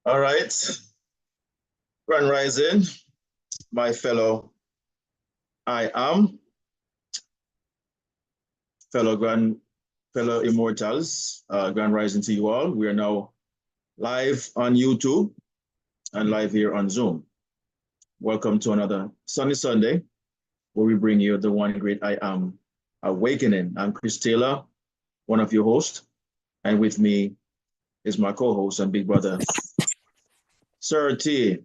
All right. Grand Rising, my I am fellow immortals. Grand Rising to you all. We are now live on YouTube and live here on Zoom. Welcome to another Sunny Sunday, where we bring you the one great I am awakening. I'm Chris Taylor, one of your hosts, and with me is my co-host and big brother, Sir T.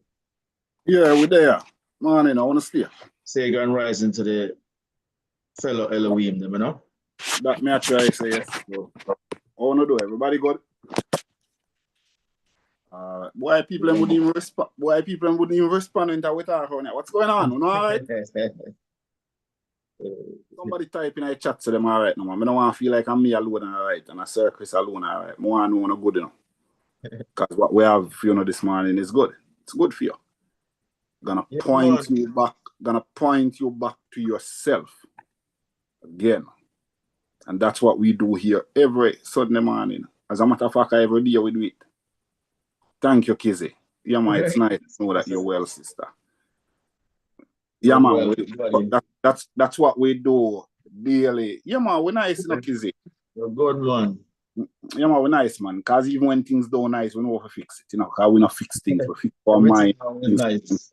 Yeah, we're there. Morning, I want to stay. Say Grand Rising to the fellow Elohim, you know? That me I try say yes. So, I want to do. Everybody good? Why people wouldn't even respond? Why people wouldn't even respond into what I heard? What's going on? You know, all right? Somebody type in a chat to them, all right, no, man. I don't want to feel like I'm me alone, all right, and I Sir Chris alone, all right. I want to know good, you know. Because what we have, you know, this morning is good. It's good for you. Gonna point you back to yourself again. And that's what we do here every Sunday morning. As a matter of fact, every day we do it. Thank you, Kizzy. Yeah, man, it's nice to know that you're well, sister. Yeah, man, that's what we do daily. Yeah, man, we're nice, you know, Kizzy. You're good, man. Yeah, man, we're nice, man. Because even when things don't nice, we know how to fix it, you know, because we don't fix things, we fix our mind. Nice.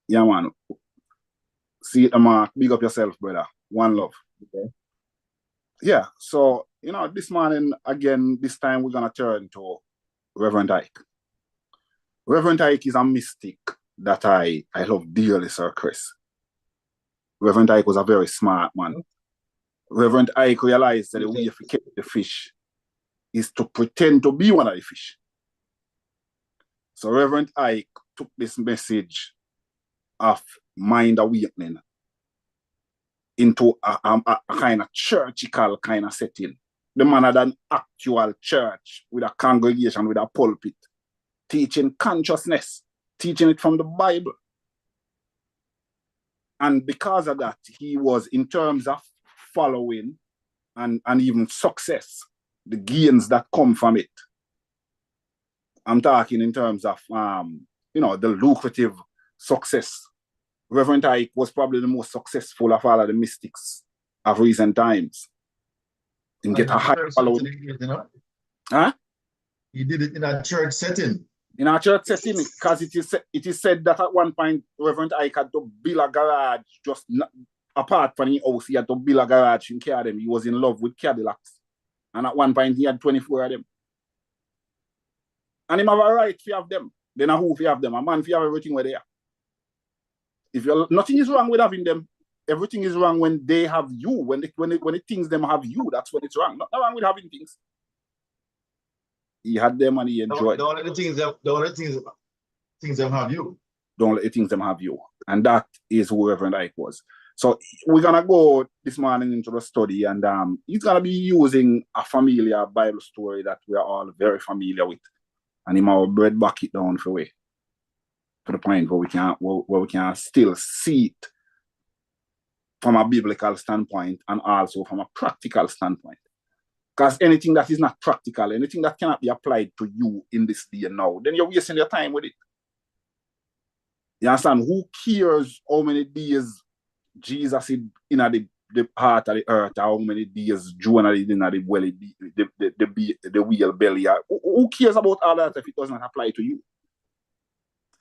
Yeah, man. See it, man. Big up yourself, brother. One love. Okay. Yeah, so, you know, this morning, again, this time we're going to turn to Reverend Ike. Reverend Ike is a mystic that I love dearly, Sir Chris. Reverend Ike was a very smart man. Reverend Ike realized that the way you catch the fish is to pretend to be one of the fish. So Reverend Ike took this message of mind awakening into a kind of churchical kind of setting. The man had an actual church with a congregation, with a pulpit, teaching consciousness, teaching it from the Bible. And because of that, he was, in terms of following and even success, the gains that come from it. I'm talking in terms of, you know, the lucrative success. Reverend Ike was probably the most successful of all of the mystics of recent times. And get a high following. You know? Huh? He did it in a church setting. In a church setting, because it is said that at one point, Reverend Ike had to build a garage just apart from the house. He had to build a garage in Cadem. He was in love with Cadillacs. And at one point, he had 24 of them. And him have a right to have them. Then a who if you have them? A man if you have everything where they are. If you're, nothing is wrong with having them. Everything is wrong when they have you. When the things them have you, that's when it's wrong. Not wrong with having things. He had them and he enjoyed. Don't let the things them have you. Don't let the things them have you. And that is who Reverend Ike was. So we're gonna go this morning into the study, and he's gonna be using a familiar Bible story that we are all very familiar with. And he might bread back it down for way. To the point where we can still see it from a biblical standpoint and also from a practical standpoint. Because anything that is not practical, anything that cannot be applied to you in this day and now, then you're wasting your time with it. You understand? Who cares how many days Jesus is in the heart of the earth, or how many days Jonah is in the belly, the whale belly? Who cares about all that if it does not apply to you?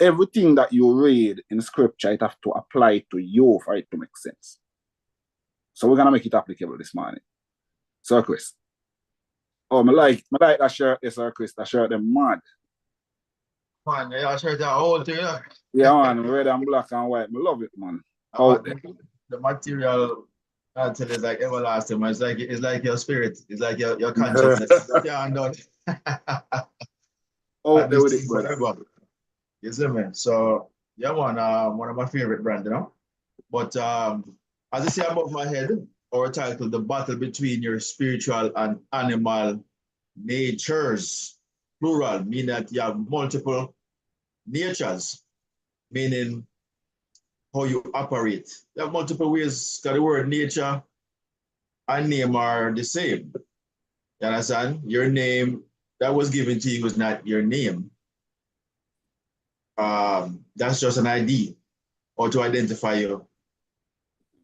Everything that you read in scripture, it have to apply to you for it to make sense. So we're gonna make it applicable this morning. Sir Chris. Oh, I like that shirt, Sir Chris. That shirt them mad. Man, yeah, shirt that whole thing, yeah. Yeah, man, red and black and white. I love it, man. The material until it's like everlasting, man. It's like your spirit, it's like your consciousness. Oh, there with it, brother. Yes, man. So yeah, one of my favorite brands, you know. But as I say above my head, our title, The Battle Between Your Spiritual and Animal Natures, plural, meaning that you have multiple natures, meaning how you operate. You have multiple ways, because the word nature and name are the same. You understand? Your name that was given to you is not your name. That's just an ID or to identify you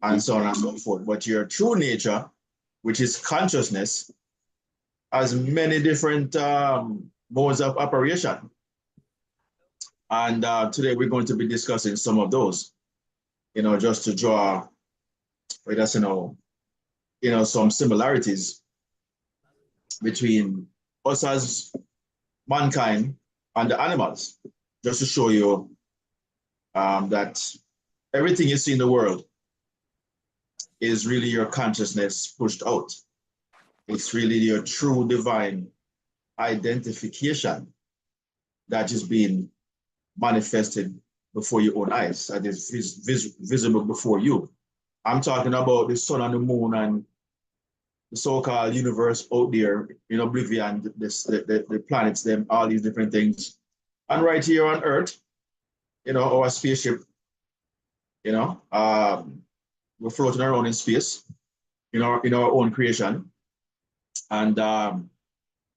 and so on and so forth. But your true nature, which is consciousness, has many different modes of operation. And today we're going to be discussing some of those, just to draw with us, some similarities between us as mankind and the animals, just to show you that everything you see in the world is really your consciousness pushed out. It's really your true divine identification that is being manifested before your own eyes, that is visible before you. I'm talking about the sun and the moon and the so-called universe out there in oblivion, the planets, them, all these different things. And right here on Earth, our spaceship, we're floating around in space, in our own creation. And, the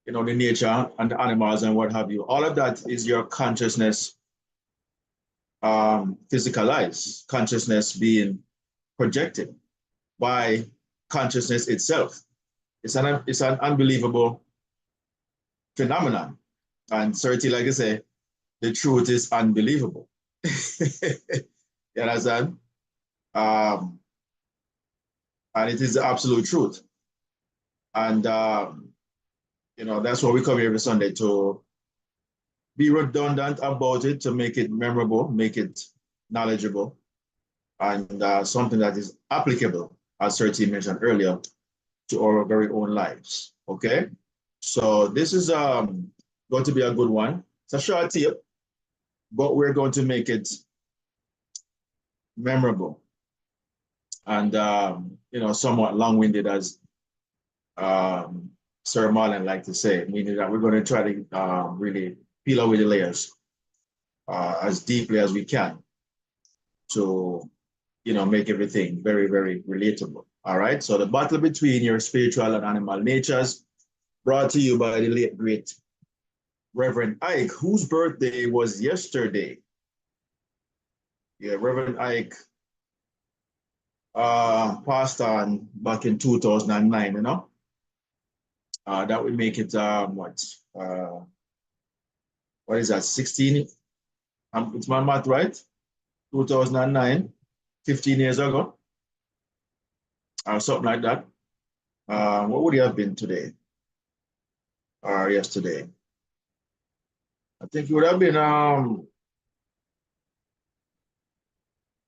nature and the animals and what have you. All of that is your consciousness physicalized, consciousness being projected by consciousness itself. It's an unbelievable phenomenon. And certainly, like I say, the truth is unbelievable. You understand? And it is the absolute truth. And, that's why we come here every Sunday, to be redundant about it, to make it memorable, make it knowledgeable, and something that is applicable, as Serti mentioned earlier, to our very own lives. Okay? So this is going to be a good one. It's a short tip, but we're going to make it memorable and somewhat long-winded, as Sir Marlon liked to say, meaning that we're going to try to really peel away the layers as deeply as we can to make everything very, very relatable. All right. So the battle between your spiritual and animal natures, brought to you by the late great Reverend Ike, whose birthday was yesterday. Yeah, Reverend Ike passed on back in 2009, that would make it what is that, 16? It's my math, right? 2009, 15 years ago, or something like that. What would he have been today or yesterday? I think he would have been,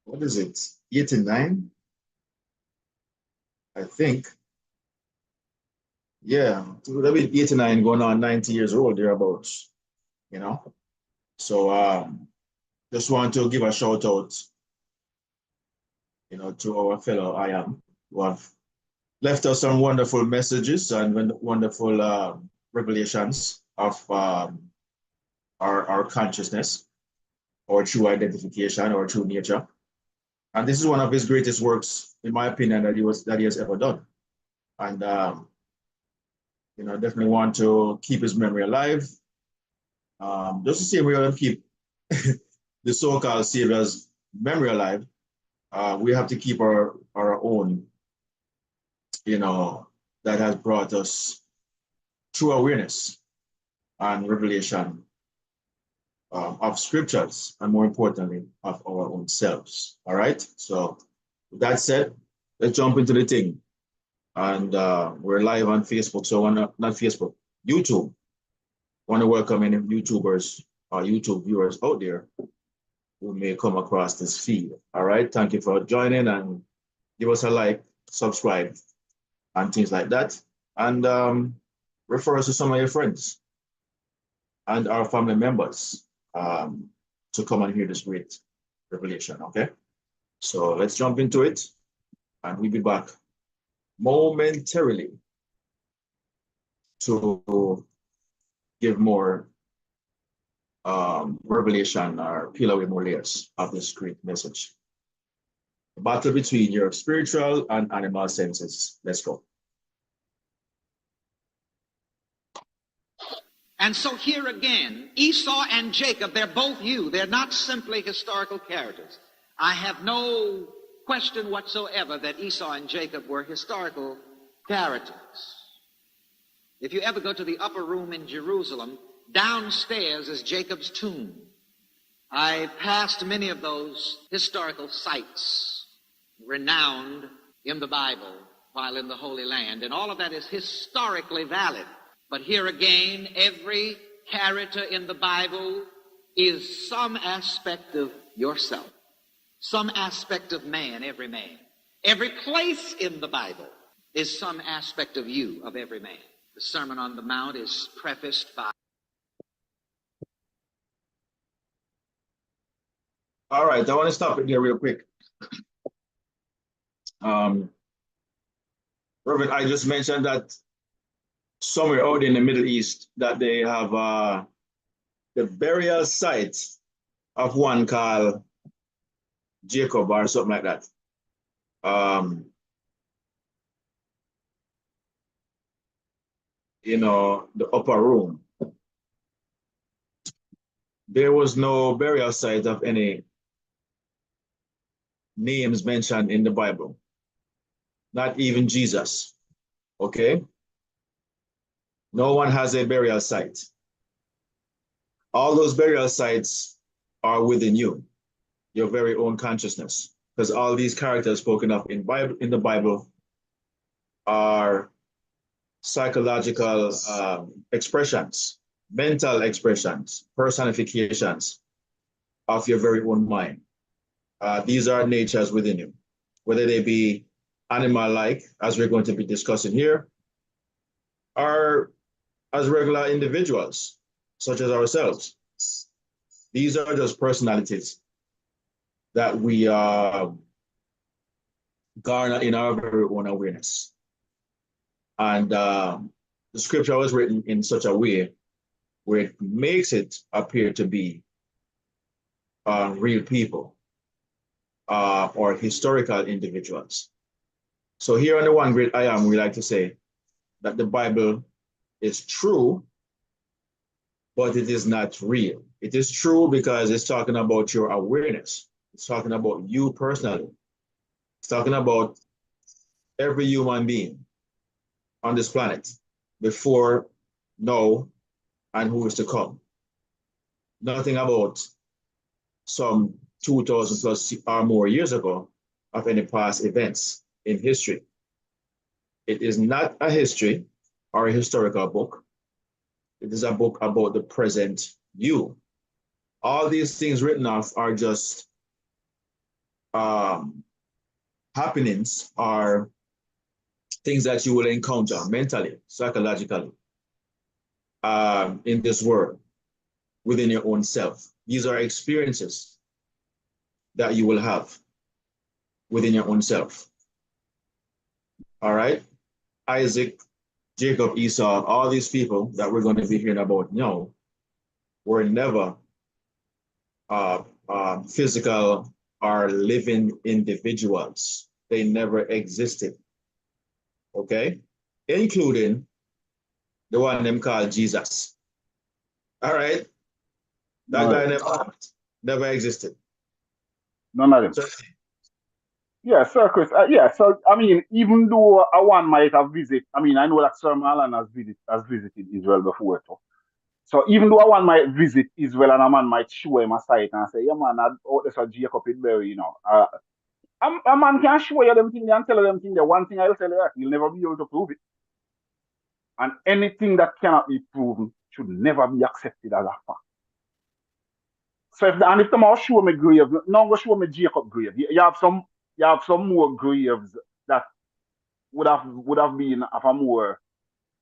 what is it, 89? I think. Yeah, he would have been 89 going on 90 years old, thereabouts, So just want to give a shout out, to our fellow I am, who have left us some wonderful messages and wonderful revelations of our consciousness, or true identification, or true nature. And this is one of his greatest works, in my opinion, that he has ever done. And definitely want to keep his memory alive. Just the same way we keep the so-called savior's memory alive, we have to keep our own, that has brought us true awareness and revelation of scriptures, and more importantly, of our own selves. All right. So with that said, let's jump into the thing. And we're live on Facebook. So not Facebook, YouTube. Want to welcome any YouTubers or YouTube viewers out there who may come across this feed. All right. Thank you for joining, and give us a like, subscribe, and things like that. And refer us to some of your friends and our family members to come and hear this great revelation. Okay. So let's jump into it, and we'll be back momentarily to give more revelation, or peel away more layers of this great message. The battle between your spiritual and animal senses. Let's go. And so here again, Esau and Jacob, they're both you. They're not simply historical characters. I have no question whatsoever that Esau and Jacob were historical characters. If you ever go to the upper room in Jerusalem, downstairs is Jacob's tomb. I passed many of those historical sites renowned in the Bible while in the Holy Land, and all of that is historically valid. But here again, every character in the Bible is some aspect of yourself, some aspect of man, every man. Every place in the Bible is some aspect of you, of every man. The Sermon on the Mount is prefaced by... All right, I want to stop it there real quick. Robert, I just mentioned that somewhere out in the Middle East that they have the burial site of one called Jacob or something like that. You know, the upper room. There was no burial site of any names mentioned in the Bible. Not even Jesus. Okay? No one has a burial site. All those burial sites are within you, your very own consciousness. Because all these characters spoken of in the Bible are psychological expressions, mental expressions, personifications of your very own mind. These are natures within you, whether they be animal-like, as we're going to be discussing here, or as regular individuals, such as ourselves. These are just personalities that we garner in our very own awareness. And the scripture was written in such a way where it makes it appear to be real people or historical individuals. So here on the One Great I Am, we like to say that the Bible is true, but it is not real. It is true because it's talking about your awareness. It's talking about you personally. It's talking about every human being on this planet before, now, and who is to come. Nothing about some 2,000 plus or more years ago of any past events in history. It is not a history or a historical book. It is a book about the present you. All these things written off are just happenings or things that you will encounter mentally, psychologically, in this world, within your own self. These are experiences that you will have within your own self. All right? Isaac, Jacob, Esau, all these people that we're going to be hearing about now were never physical or living individuals. They never existed. Okay? Including the one them called Jesus. All right? That guy never existed. None of them. So, Yeah, Sir Chris. Yeah, so I mean, even though one might have visited, I mean, I know that Sir Marlon has visited Israel before, too. So even though one might visit Israel and a man might show him a site and say, yeah, man, there's a Jacob in Berry, you know. A man can show you them things and tell you them things. The one thing I'll tell you that you'll never be able to prove it. And anything that cannot be proven should never be accepted as a fact. So if the man show me grave, now go show me Jacob grave. You have some more graves that would have been of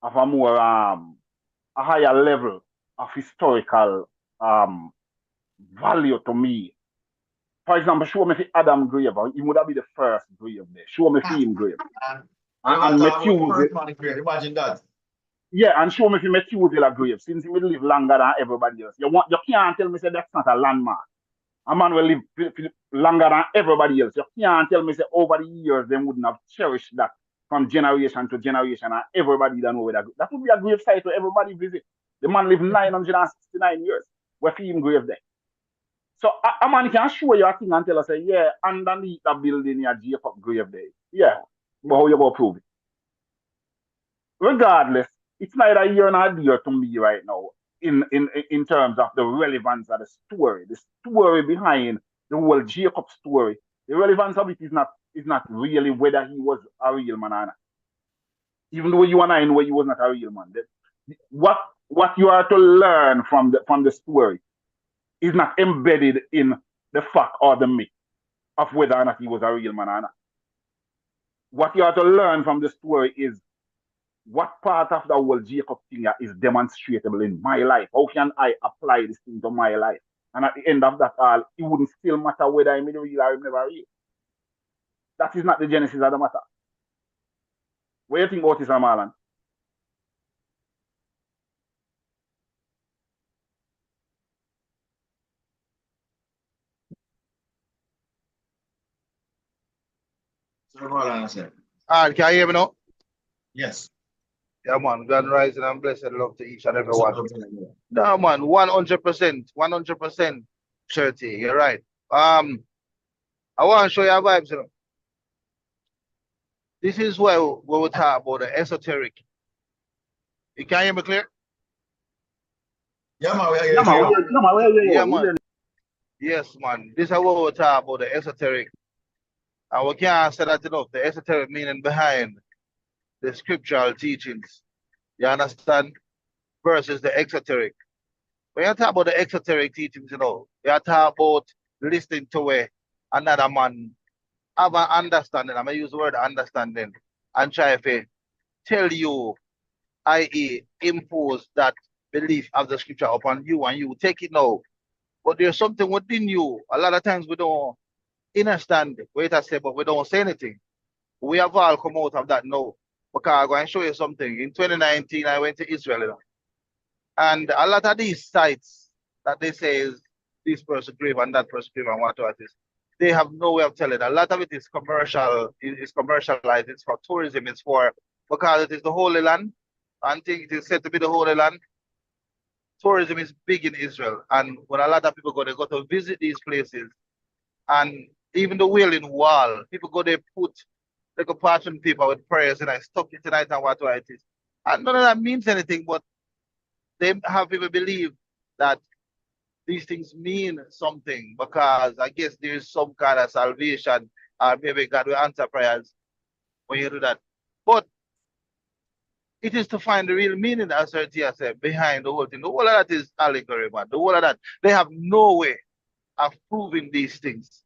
a higher level of historical value to me. For example, show me the Adam grave, he would have been the first grave there. Show me the grave. And Methuselah, imagine that. Yeah, and show me if Methuselah grave, since he will live longer than everybody else. You can't tell me say that's not a landmark. A man will live longer than everybody else. You can't tell me say over the years they wouldn't have cherished that from generation to generation and everybody that know where that would be a grave site to everybody visit. The man lived 969 years. Where for him grave there. So a man can show you a thing and tell us, say, yeah, underneath the building, yeah, Jacob grave there. Yeah. But how you going to prove it? Regardless, it's neither here nor there to me right now in terms of the relevance of the story behind the whole Jacob story. The relevance of it is not really whether he was a real man or not. Even though you and I know he was not a real man. What you are to learn from the story is not embedded in the fact or the myth of whether or not he was a real man or not. What you are to learn from the story is what part of the whole Jacob thing is demonstrable in my life? How can I apply this thing to my life? And at the end of that all, it wouldn't still matter whether I'm real or I'm never real. That is not the genesis of the matter. What do you think about this, Marlon? Sir Marlon, sir. Can you hear me now? Yes. Yeah, man. God rising and blessed love to each and every What's up, one. brother? No, man. 100%. Surety. You're right. I want to show you a vibes, you know. This is where we will talk about the esoteric. You can hear me clear? Yeah, man, we are Yeah, man. here. Yeah, man. Yes, man. This is where we will talk about the esoteric. And we can't say that enough. The esoteric meaning behind the scriptural teachings. You understand? Versus the exoteric. When you talk about the exoteric teachings, you know, you talk about listening to where another man have an understanding. I'm gonna use the word understanding and try to tell you, i.e., impose that belief of the scripture upon you and you take it now. But there's something within you. A lot of times we don't understand what I say, but we don't say anything. We have all come out of that now. Because I'm going to show you something. In 2019, I went to Israel, you know, and a lot of these sites that they say is this person grave and that person grave and what it is, they have no way of telling. A lot of it is commercial, it's commercialized, it's for tourism, it's for because it is the Holy Land. And think it is said to be the Holy Land. Tourism is big in Israel, and when a lot of people go, they go to visit these places, and even the Wailing Wall, people go there, put like a parchment paper with prayers, and I stuck it tonight and what it is. And none of that means anything, but they have people believe that these things mean something because I guess there's some kind of salvation, or maybe God will answer prayers when you do that. But it is to find the real meaning, as Sertia said, behind the whole thing. The whole of that is allegory, man. The whole of that, they have no way of proving these things.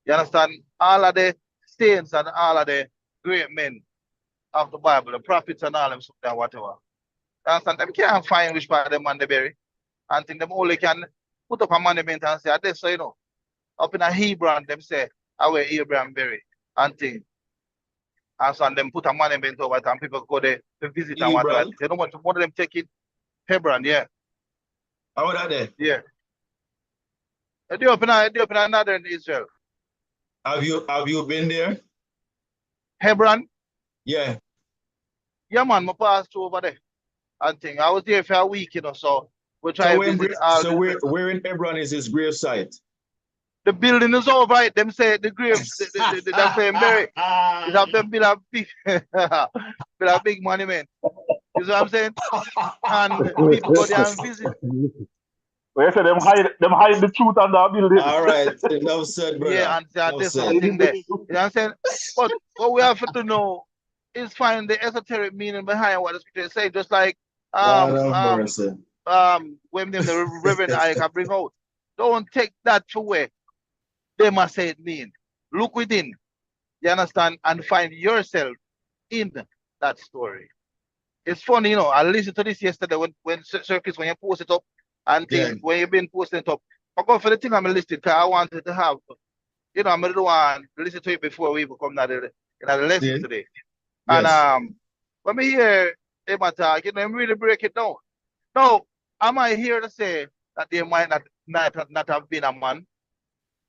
You understand? All of the saints and all of the great men of the Bible, the prophets and all them, and whatever. You understand? Them can't find which part of them man they bury. And think them only can put up a monument and say, this, so you know, up in a Hebron, them say, where Abraham buried. And think. And so and them put a monument over it and people go there to visit and whatever. They don't want one of them take it. Hebron, yeah. How are they? Yeah. They open another in Israel. Have you been there? Hebron? Yeah. Yeah, man, I passed through over there. And thing. I was there for a week, you know, so we try to visit all where in Hebron is his grave site? The building is over, right? Them say the grave, that's saying bury. It have them build a big monument. You see what I'm saying? And people go there and visit. So you say them hide the truth on the building. All right, enough said, brother. Yeah, and there's something there. You know what I'm saying? But what we have to know is find the esoteric meaning behind what the scripture say. Just like when the Reverend Ike bring out, don't take that to where they must say it mean. Look within, you understand, and find yourself in that story. It's funny, you know. I listened to this yesterday when Circus, when you post it up and things, when you've been posting it up. I go for the thing I'm listed because I wanted to have, you know, I'm going to want to listen to it before we even come to the lesson today. Yes. And when we hear him talk, you know, I'm really break it down. Now, am I here to say that there might not have been a man?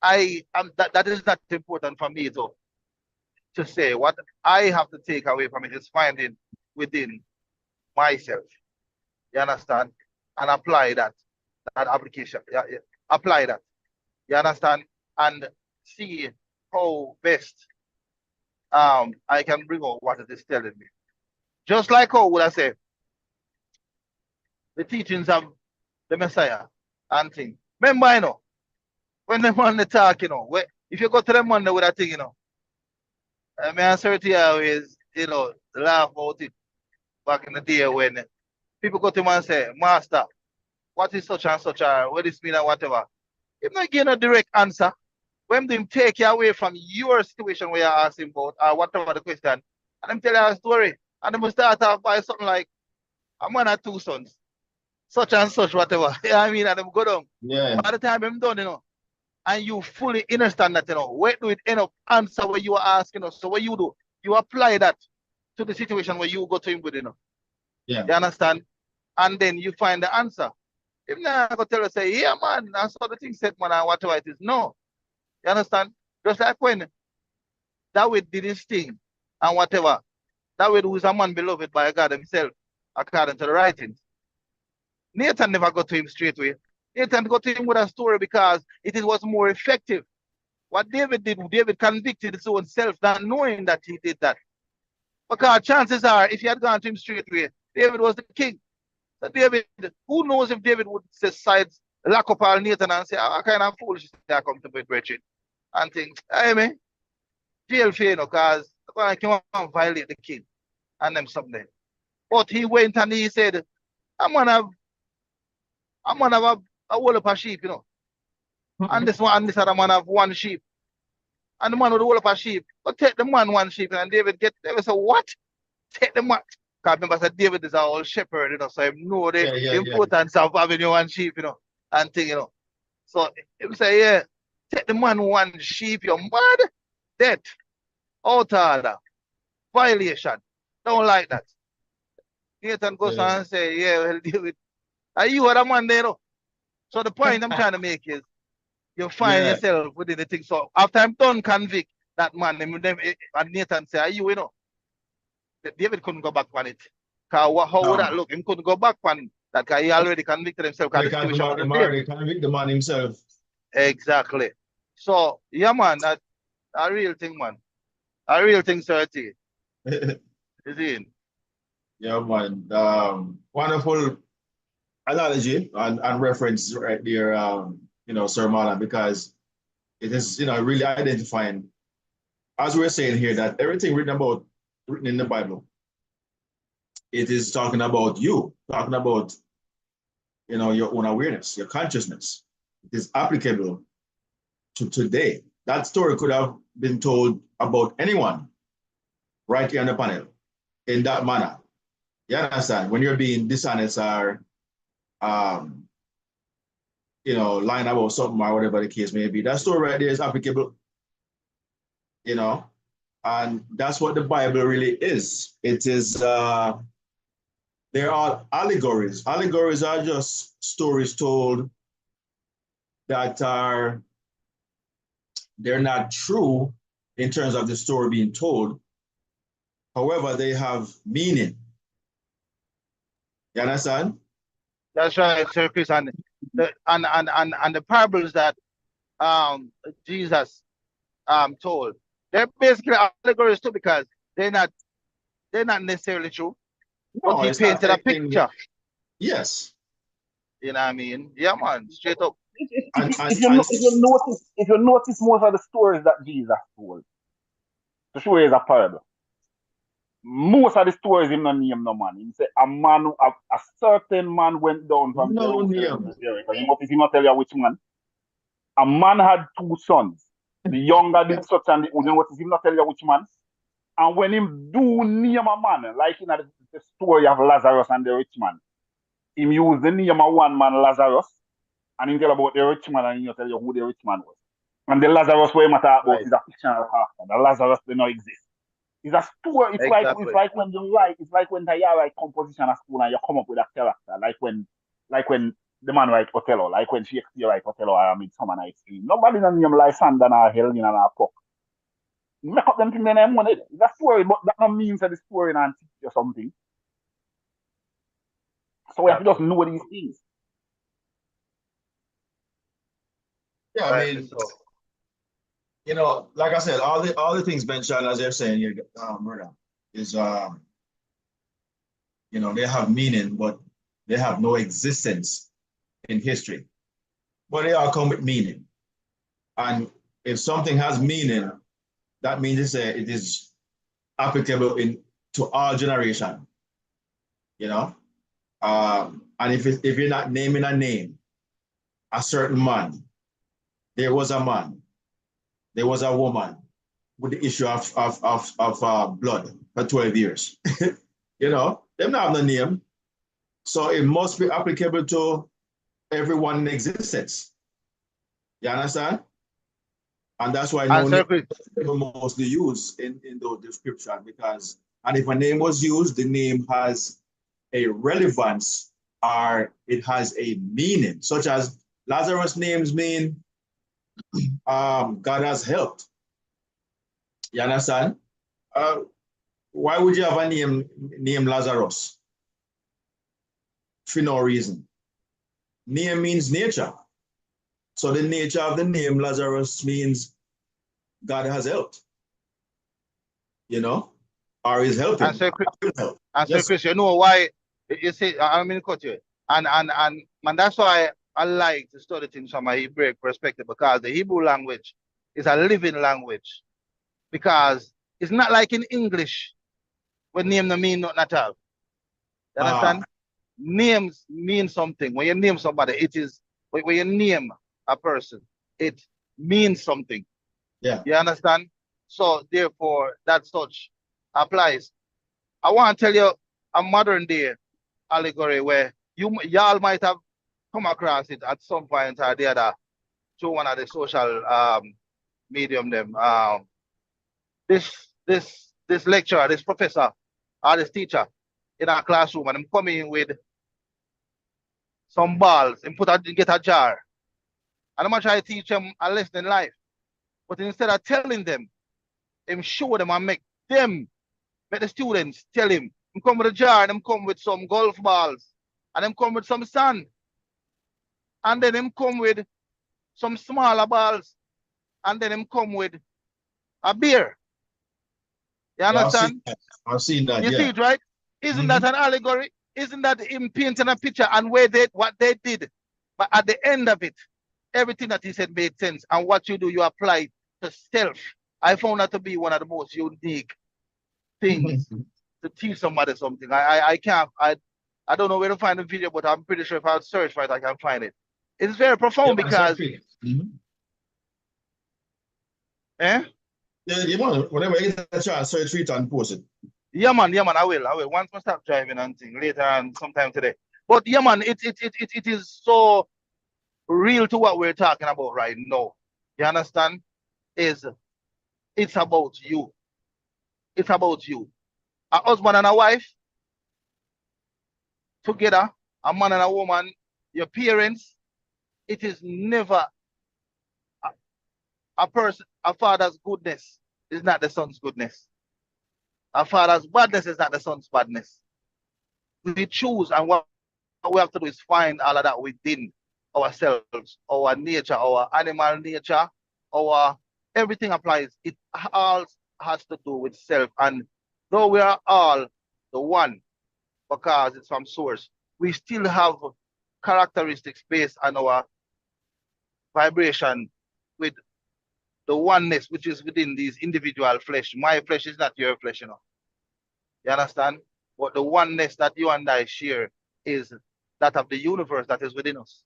That is not important for me to say. What I have to take away from it is finding within myself. You understand? and apply that application. Yeah, yeah. Apply that. You understand? And see how best I can bring out what it is telling me. Just like how would I say the teachings of the Messiah and things. Remember, when the man they talk, if you go to the man with that thing, I mean, certain always, laugh about it back in the day when people go to him and say, Master, what is such and such, or what this mean, or whatever. If not give a direct answer, when them take you away from your situation where you're asking about, or whatever the question, and them tell you a story, and them start off by something like, a man had two sons, such and such, whatever. You know what I mean? And them go down. Yeah. By the time I'm done, and you fully understand that, where do it end up answer what you are asking us? So what you do, you apply that to the situation where you go to him with, Yeah. You understand? And then you find the answer. If not, I go tell you, say, yeah, man, that's how the thing said, man, and whatever it is. No. You understand? Just like when David did his thing and whatever. David was a man beloved by God himself, according to the writings. Nathan never got to him straight away. Nathan got to him with a story because it was more effective. What David did, David convicted his own self, not knowing that he did that. Because chances are, if he had gone to him straight away, David was the king. So David, who knows if David would decide lock up all Nathan and say, what kind of foolishness I come to bed, Bridget? And think, hey, man, jail for because I can't violate the king and them something. But he went and he said, I'm gonna have a whole of a sheep, And this one and this other man have one sheep. And the man with the whole of a sheep. But take the man one sheep and David say, what? Take the man. Because remember, I said David is our old shepherd, so I know the importance of having your one sheep, and thing, So he say, yeah, take the man one sheep, you're mad. Death, out order, violation. Don't like that. Nathan goes on and say, yeah, well, David, are you other man there, So the point I'm trying to make is, you find yourself within the thing. So after I'm done convict that man, and Nathan say, are you, David couldn't go back on it. Because how would that look? He couldn't go back on that guy. He already convicted himself. Because he already convicted the man himself. Exactly. So, yeah, man, that a real thing, man. A real thing, sir. Is in. Yeah, man. Wonderful analogy and reference right there, Sir Marlon, because it is, really identifying, as we're saying here, that everything written in the Bible, it is talking about you, talking about, your own awareness, your consciousness. It is applicable to today. That story could have been told about anyone right here on the panel in that manner. You understand? When you're being dishonest or, lying about something or whatever the case may be, that story right there is applicable, and that's what the Bible really is. It is, they're all allegories. Allegories are just stories told that they're not true in terms of the story being told. However, they have meaning. You understand? That's right, Sir Chris. And the parables that Jesus told, they're basically allegories too, because they're not necessarily true. No, but he painted a picture. Yes. You know what I mean? Yeah, man, straight up. If you notice most of the stories that Jesus told, the story is a parable. Most of the stories him not name no man. He say a certain man went down from Jerusalem to Jericho. You notice him not tell you which man. A man had two sons. The younger did such and you notice him not tell you which man. And when him do name a man, like in the story of Lazarus and the rich man, him use the name of one man, Lazarus, and he tell about the rich man and he tell you who the rich man was. And the Lazarus where he talk about is a fictional character. The Lazarus does not exist. It's a story. It's like when you write. It's like when you write composition at school and you come up with a character. Like when the man write Othello. Like when Shakespeare write Othello or Midsummer Night's Dream. Nobody knows him like Sandon or Helen or Puck. Make up them things they name one. It's a story, but that don't mean that the story and teach you something. So we have to just know these things. Yeah, I mean, So, you know, like I said, all the things mentioned, as they're saying here, brother, is you know, they have meaning, but they have no existence in history. But they all come with meaning. And if something has meaning, that means it is applicable to all generation, you know. And if you're not naming a name, a certain man, there was a man, there was a woman with the issue of blood for 12 years. You know, they don't have no name. So it must be applicable to everyone in existence. You understand? And that's why no name is mostly used in the description because, and if a name was used, the name has a relevance or it has a meaning, such as Lazarus' names mean God has helped. You understand? Why would you have a name named Lazarus? For no reason. Name means nature. So the nature of the name Lazarus means God has helped, you know, or is helping. and so, Yes. Chris, you know why? You see, I mean, cut you. And that's why I like to study things from a Hebrew perspective because the Hebrew language is a living language. Because it's not like in English, when name no mean nothing at all. You understand? Names mean something. When you name somebody, it is when you name a person, it means something. Yeah. You understand? So therefore, that such applies. I want to tell you a modern day allegory where y'all might have come across it at some point or the other through one of the social medium them. This lecturer, this professor, or this teacher in our classroom, and I'm coming with some balls and get a jar. And I'm gonna try to teach them a lesson in life. But instead of telling them, him show them and make the students tell him, I'm come with a jar and I'm come with some golf balls, and I'm come with some sand, and then him come with some smaller balls, and then him come with a beer. You understand? I've seen that. You see it, right? Isn't that an allegory? Isn't that him painting a picture and what they did? But at the end of it, everything that he said made sense. And what you do, you apply to self. I found that to be one of the most unique things to teach somebody something. I can't, I don't know where to find the video, but I'm pretty sure if I search for it, I can find it. It's very profound because. Yeah, whenever you get a chance, search for it and post it. Yeah, man, I will. Once I stop driving and thing later and sometime today. But yeah, man, it is so real to what we're talking about right now. You understand? It's about you. It's about you. A husband and a wife together, a man and a woman, your parents, it is never a father's goodness is not the son's goodness. A father's badness is not the son's badness. We choose, and what we have to do is find all of that within ourselves, our nature, our animal nature, our everything applies. It all has to do with self. And though we are all the one, because it's from source, we still have characteristics based on our vibration with the oneness which is within these individual flesh. My flesh is not your flesh, you know. You understand? But the oneness that you and I share is that of the universe that is within us,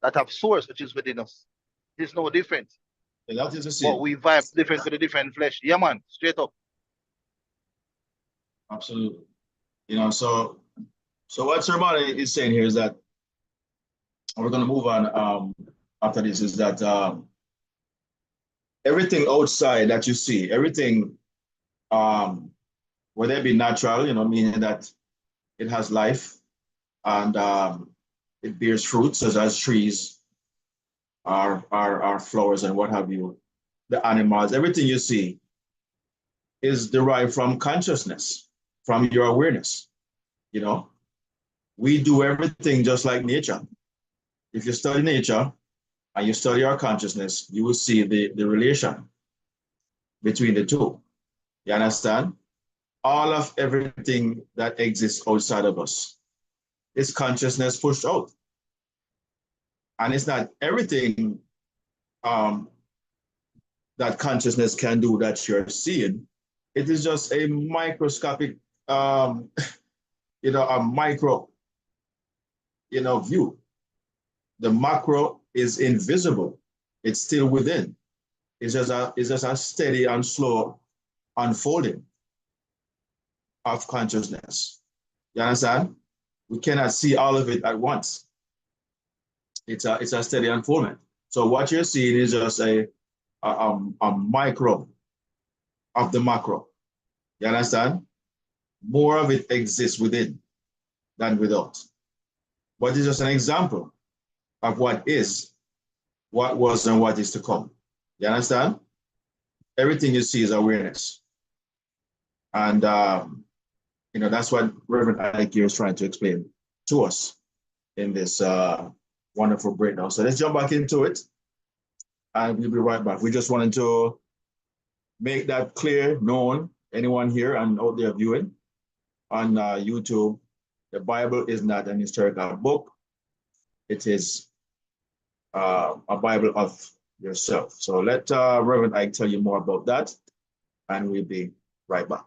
that of source which is within us. It's no different. Yeah, that is the same. But we vibe different with the different flesh. Yeah, man, straight up. Absolutely. You know, so what Sermani is saying here is that we're going to move on after this is that everything outside that you see, everything, whether it be natural, you know, meaning that it has life and it bears fruits such as trees, our flowers and what have you, the animals, everything you see is derived from consciousness, from your awareness, you know. We do everything just like nature. If you study nature and you study our consciousness, you will see the relation between the two. You understand? All of everything that exists outside of us is consciousness pushed out. And it's not everything that consciousness can do that you're seeing. It is just a microscopic, a micro, view. The macro is invisible. It's still within. It's just a steady and slow unfolding of consciousness. You understand? We cannot see all of it at once. It's a steady unfoldment. So what you're seeing is just a micro of the macro. You understand? More of it exists within than without. But it's just an example of what is, what was, and what is to come. You understand? Everything you see is awareness. And, that's what Reverend Ike is trying to explain to us in this wonderful breakdown. So let's jump back into it, and we'll be right back. We just wanted to make that clear, known, anyone here and out there viewing on YouTube, the Bible is not an historical book. It is a Bible of yourself. So let Reverend Ike tell you more about that, and we'll be right back.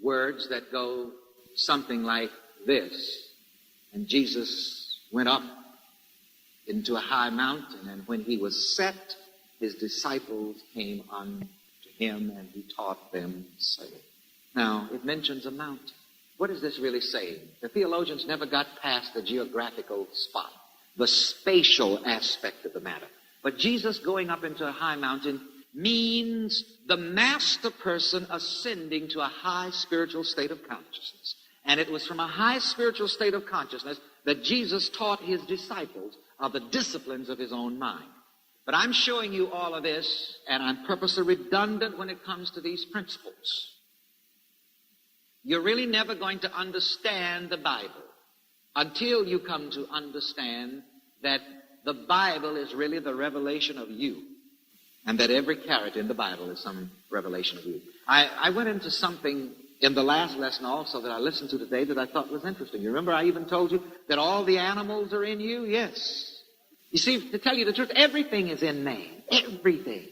Words that go something like this. And Jesus went up into a high mountain, and when he was set, his disciples came unto him, and he taught them, saying. Now, it mentions a mountain. What is this really saying? The theologians never got past the geographical spot, the spatial aspect of the matter. But Jesus going up into a high mountain means the master person ascending to a high spiritual state of consciousness. And it was from a high spiritual state of consciousness that Jesus taught his disciples of the disciplines of his own mind. But I'm showing you all of this, and I'm purposely redundant when it comes to these principles. You're really never going to understand the Bible until you come to understand that the Bible is really the revelation of you, and that every character in the Bible is some revelation of you. I went into something in the last lesson also that I listened to today that I thought was interesting. You remember I even told you that all the animals are in you? Yes. You see, to tell you the truth, everything is in man. Everything.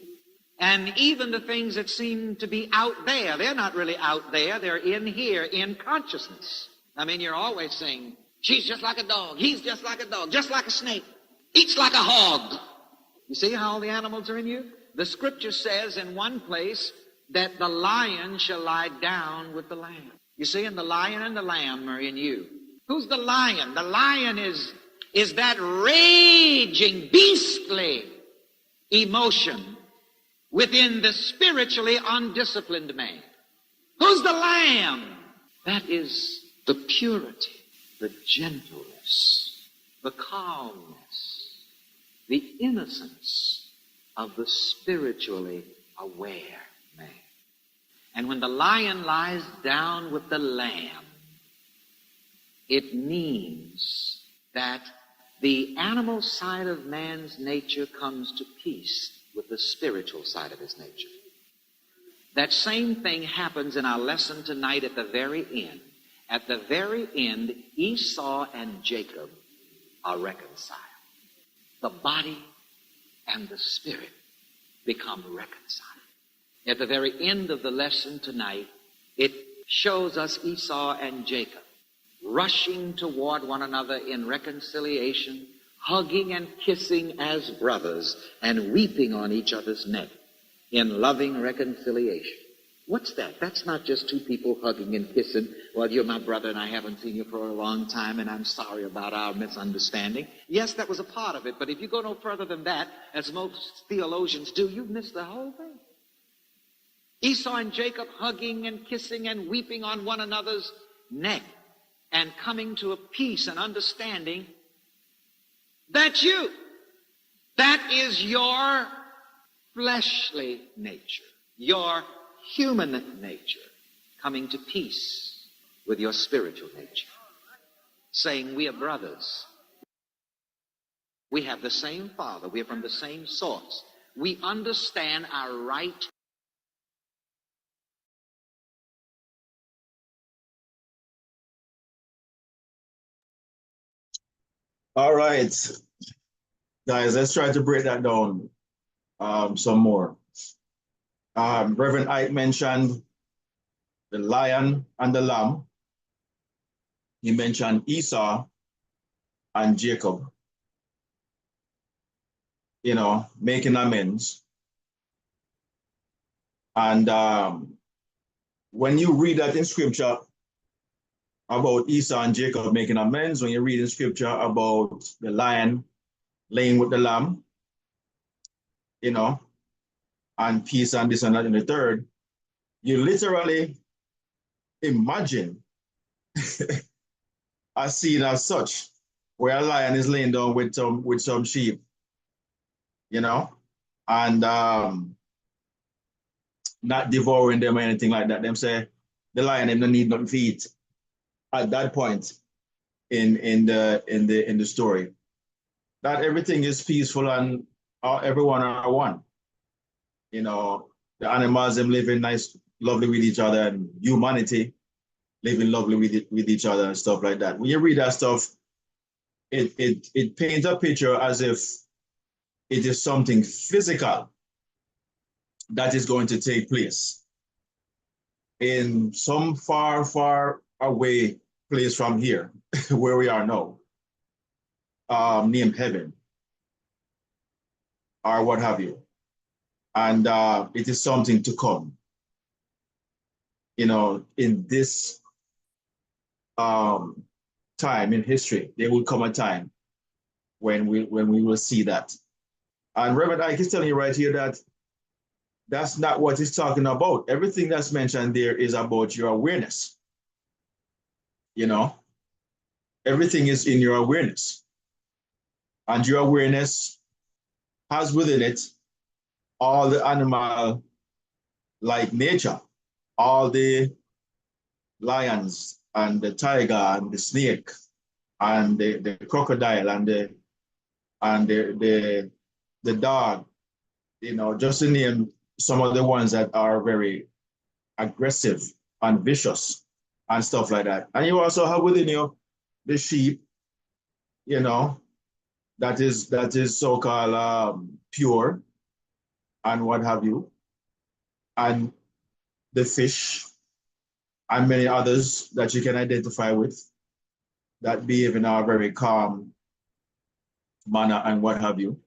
And even the things that seem to be out there, they're not really out there. They're in here, in consciousness. I mean, you're always saying, she's just like a dog. He's just like a dog. Just like a snake. Eats like a hog. You see how all the animals are in you? The scripture says in one place that the lion shall lie down with the lamb. You see, and the lion and the lamb are in you. Who's the lion? The lion is that raging, beastly emotion within the spiritually undisciplined man. Who's the lamb? That is the purity, the gentleness, the calmness, the innocence of the spiritually aware man. And when the lion lies down with the lamb, it means that the animal side of man's nature comes to peace with the spiritual side of his nature. That same thing happens in our lesson tonight at the very end. At the very end, Esau and Jacob are reconciled. The body and the spirit become reconciled. At the very end of the lesson tonight, it shows us Esau and Jacob rushing toward one another in reconciliation, hugging and kissing as brothers, and weeping on each other's neck in loving reconciliation. What's that? That's not just two people hugging and kissing. Well, you're my brother and I haven't seen you for a long time and I'm sorry about our misunderstanding. Yes, that was a part of it, but if you go no further than that, as most theologians do, you've missed the whole thing. Esau and Jacob hugging and kissing and weeping on one another's neck and coming to a peace and understanding. That's you. That is your fleshly nature, your human nature. coming to peace with your spiritual nature, saying we are brothers. We have the same Father. We are from the same source. We understand our right. All right, guys, let's try to break that down some more. Reverend Ike mentioned the lion and the lamb. He mentioned Esau and Jacob, you know, making amends. And when you read that in scripture about Esau and Jacob making amends, when you read in scripture about the lion laying with the lamb, you know, and peace and this and that and the third, you literally imagine a scene as such where a lion is laying down with some sheep, you know, and not devouring them or anything like that. Them say the lion them don't need nothing to eat at that point in the story. That everything is peaceful and everyone are one. You know, the animals them living nice, lovely with each other, and humanity living lovely with each other and stuff like that. When you read that stuff, it paints a picture as if it is something physical that is going to take place in some far, far away place from here, where we are now, named heaven, or what have you. And it is something to come. You know, in this time in history, there will come a time when we will see that. And Reverend Ike is telling you right here that that's not what he's talking about. Everything that's mentioned there is about your awareness. You know, everything is in your awareness. And your awareness has within it all the animal like nature, all the lions and the tiger and the snake and the crocodile and the dog, you know, just to name some of the ones that are very aggressive and vicious and stuff like that. And you also have within you the sheep, you know, that is so-called pure and what have you, and the fish and many others that you can identify with that behave in a very calm manner and what have you.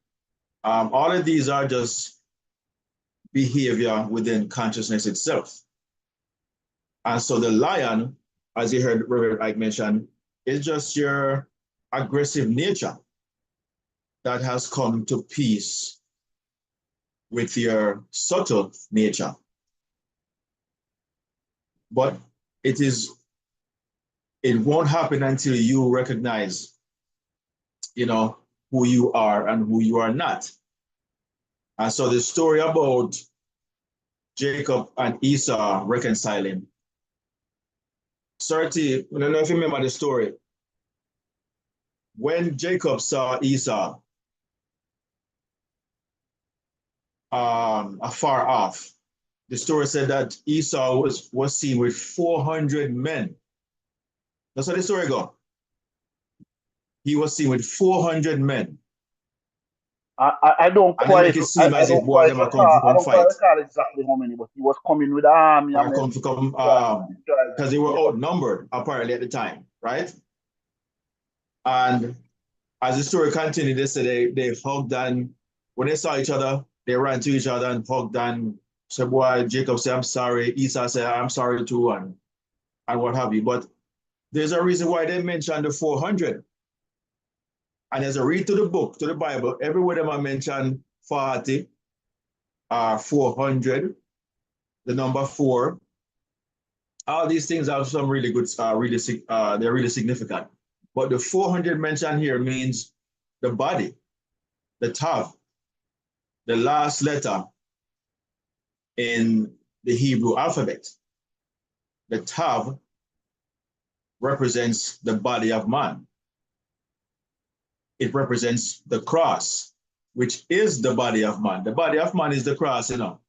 All of these are just behavior within consciousness itself. And so the lion, as you heard Reverend Ike mention, is just your aggressive nature that has come to peace with your subtle nature. But it won't happen until you recognize, you know, who you are and who you are not. And so the story about Jacob and Esau reconciling, I don't know if you remember the story. When Jacob saw Esau afar off, the story said that Esau was seen with 400 men. That's how the story goes. He was seen with 400 men. I don't And quite, make it seem I as if don't boy quite them are come to recall, I come don't quite fight. recall exactly how many, but he was coming with an army. Or come to come because they were outnumbered apparently at the time, right? And as the story continued, they said they hugged, and when they saw each other, they ran to each other and hugged and said, boy, Jacob said, I'm sorry. Esau said, I'm sorry too, and what have you. But there's a reason why they mentioned the 400. And as I read to the book, to the Bible, everywhere they might mention 40 or 400, the number 4. All these things have some really good, they're really significant. But the 400 mentioned here means the body, the tav, the last letter in the Hebrew alphabet. the tav represents the body of man. It represents the cross, which is the body of man. The body of man is the cross, you know.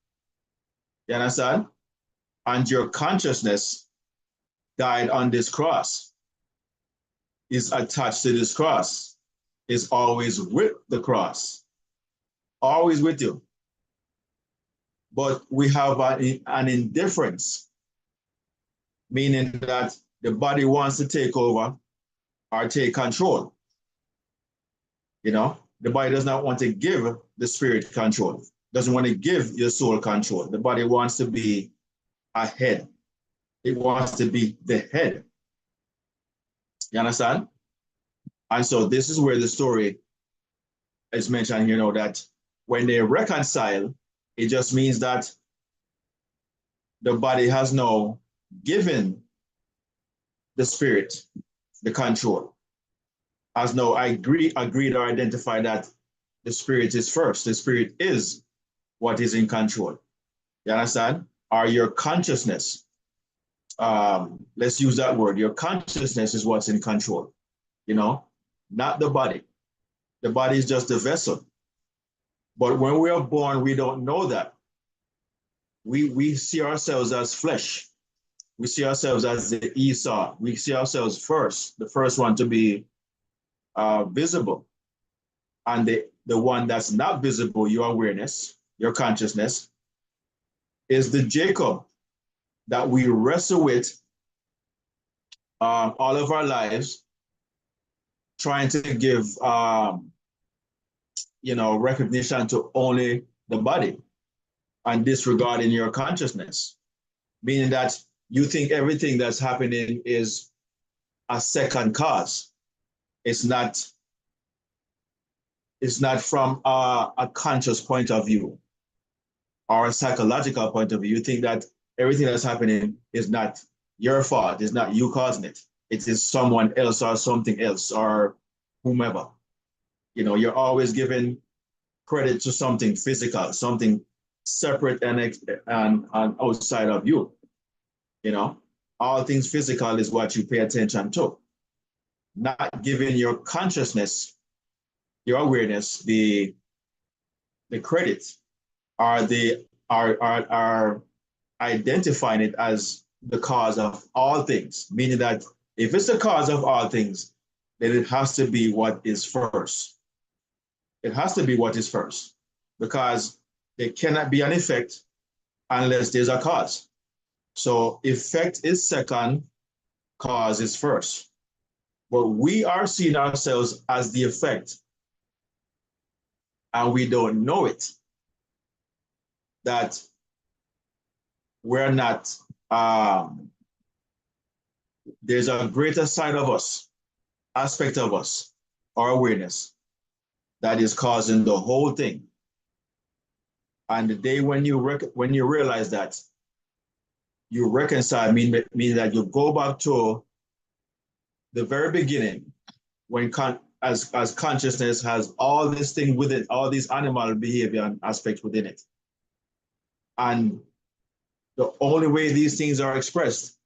You understand? And your consciousness died on this cross, is attached to this cross, is always with the cross, always with you. But we have an indifference, meaning that the body wants to take over or take control. You know, the body does not want to give the spirit control, doesn't want to give your soul control. The body wants to be ahead. It wants to be the head. You understand? And so this is where the story is mentioned, you know, that when they reconcile, it just means that the body has now given the spirit the control, has now agreed or identified that the spirit is first. The spirit is what is in control. You understand? Or your consciousness. Let's use that word. Your consciousness is what's in control, you know, not the body. The body is just a vessel. But when we are born, we don't know that. We see ourselves as flesh. We see ourselves as the Esau. We see ourselves first, the first one to be visible. And the one that's not visible, your awareness, your consciousness, is the Jacob that we wrestle with all of our lives, trying to give you know, recognition to only the body and disregarding your consciousness, meaning that you think everything that's happening is a second cause. It's not from a conscious point of view or a psychological point of view. You think that everything that's happening is not your fault. It's not you causing it. It is someone else or something else or whomever. You know, you're always giving credit to something physical, something separate and outside of you. You know, all things physical is what you pay attention to. Not giving your consciousness, your awareness, the credit, or are identifying it as the cause of all things. Meaning that if it's the cause of all things, then it has to be what is first. It has to be what is first, because there cannot be an effect unless there's a cause. So effect is second, cause is first. But we are seeing ourselves as the effect, and we don't know it. That we're not, there's a greater side of us, aspect of us, our awareness, that is causing the whole thing. And the day when you realize that, you reconcile, mean that you go back to the very beginning, when as consciousness has all this thing within, all these animal behavior and aspects within it. And the only way these things are expressed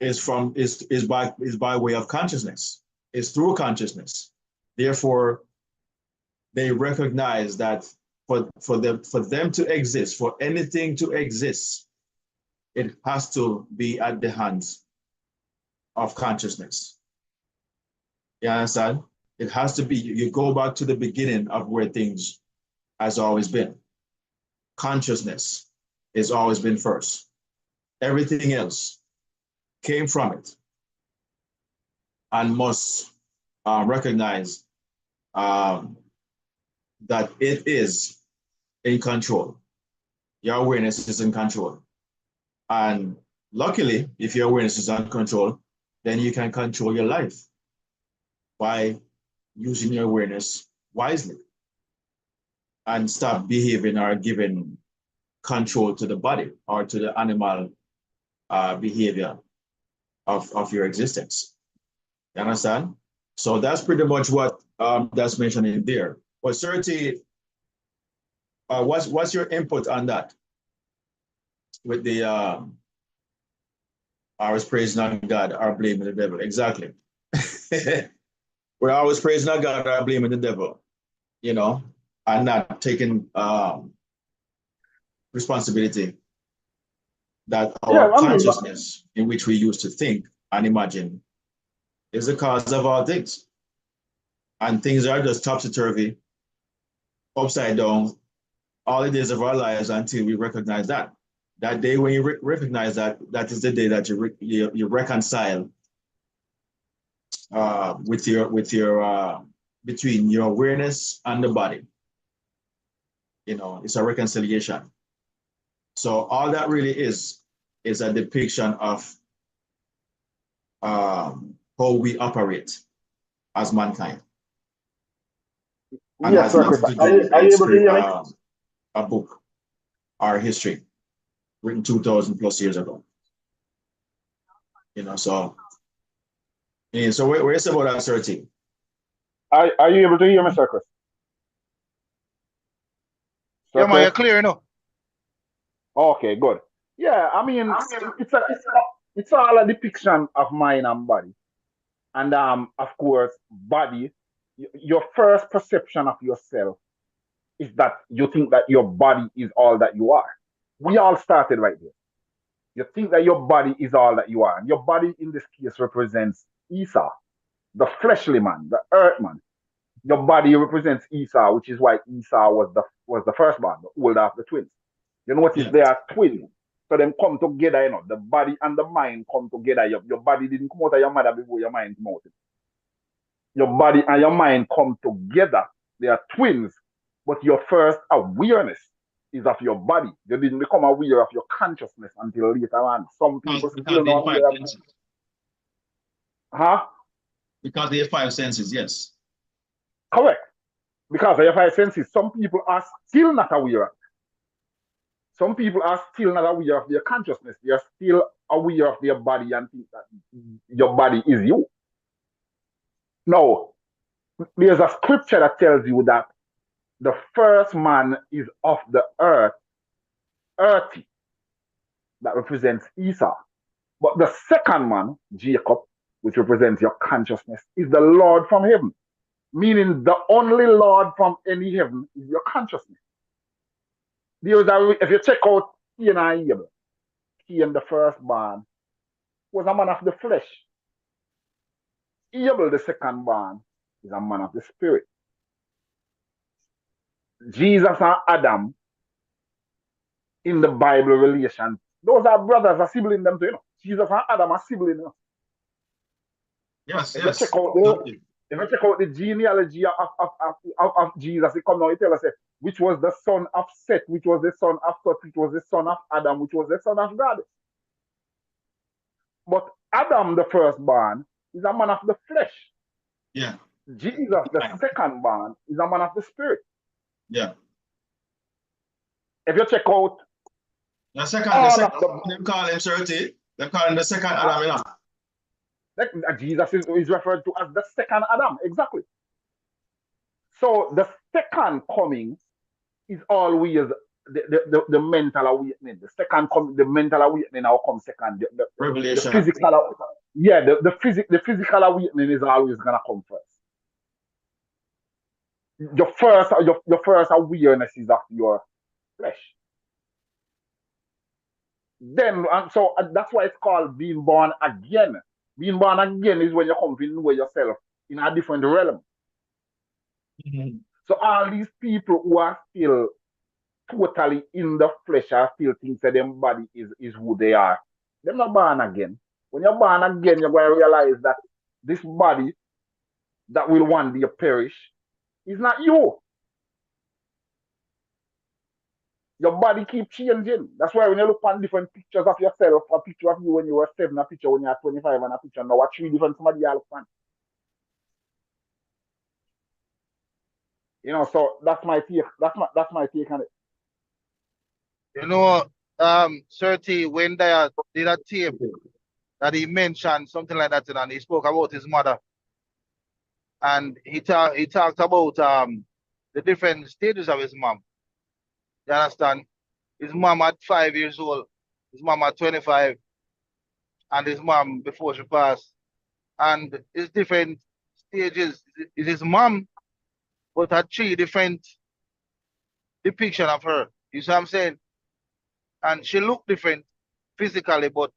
is by way of consciousness. It's through consciousness. Therefore, they recognize that for them to exist, for anything to exist, it has to be at the hands of consciousness. You understand? It has to be, you go back to the beginning of where things has always been. Consciousness has always been first. Everything else came from it and must recognize that it is in control. Your awareness is in control. And luckily, if your awareness is in control, then you can control your life by using your awareness wisely and stop behaving or giving control to the body or to the animal behavior of your existence. You understand? So that's pretty much what that's mentioned in there. But Surti, what's your input on that with the Always praising our God or blaming the devil. Exactly. We're always praising our God or blaming the devil, you know, and not taking responsibility that Yeah, our I mean, consciousness in which we used to think and imagine is the cause of all things. And things are just topsy-turvy, upside down, all the days of our lives until we recognize that. That day when you recognize that, that is the day that you reconcile with your between your awareness and the body. You know, it's a reconciliation. So all that really is a depiction of how we operate as mankind, and yes, has sir, Chris. nothing to Are do you, with are you able to hear me? a book or history written 2,000 plus years ago. You know, so yeah, so where's about that 13? Are you able to hear me, Sir Chris? Sir Yeah, man, Chris? you're clear, you know. Okay, good. Yeah, I mean, it's all a depiction of mind and body. And of course, body, your first perception of yourself is that you think that your body is all that you are. We all started right there. You think that your body is all that you are. And your body in this case represents Esau, the fleshly man, the earth man. Your body represents Esau, which is why Esau was the firstborn, the older of the twins. You notice Yeah, they are twins. So them come together, you know, the body and the mind come together. Your body didn't come out of your mother before your mind came out. Your body and your mind come together. They are twins, but your first awareness is of your body. You didn't become aware of your consciousness until later on. Some people because still they not have five aware of, senses. huh? Because they have five senses, yes. Correct. Because of your five senses, some people are still not aware of. Some people are still not aware of their consciousness. They are still aware of their body and think that your body is you. Now, there's a scripture that tells you that the first man is of the earth, earthy, that represents Esau. But the second man, Jacob, which represents your consciousness, is the Lord from heaven. Meaning the only Lord from any heaven is your consciousness. If you check out Cain and Abel, Cain, the firstborn, was a man of the flesh. Abel, the secondborn, is a man of the spirit. Jesus and Adam in the Bible relation, those are brothers, are siblings them too, you know. Jesus and Adam are siblings. You know. Yes, If you check yes. out the genealogy of Jesus, it comes now, it tells us which was the son of Seth, which was the son of Seth, which was the son of Adam, which was the son of God. But Adam, the firstborn, is a man of the flesh. Yeah, Jesus, the secondborn, is a man of the spirit. yeah. If you check out The second, all of the them call him 30. They call him the second Adam, you know. Jesus is referred to as the second Adam, exactly. So the second coming is always the mental awakening. The mental awakening now comes second. The Revelation. physical, yeah, the physical awakening is always gonna come first. Your first awareness is of your flesh. Then so that's why it's called being born again. Being born again is when you come to know yourself in a different realm. Mm-hmm. So all these people who are still totally in the flesh are still think that their body is who they are. They're not born again. When you're born again, you're going to realize that this body that will one day perish is not you. Your body keeps changing. That's why when you look on different pictures of yourself, a picture of you when you were 7, a picture when you were 25, and a picture now, are three different somebody you look on. You know, so that's my take. That's my take on it. You know, Sir T, when they did a tape that he mentioned something like that, and he spoke about his mother, and he talked about the different stages of his mom. You understand? His mom at 5 years old, his mom at 25, and his mom before she passed. And it's different stages. It is mom, but had three different depiction of her. You see what I'm saying? And she looked different physically, but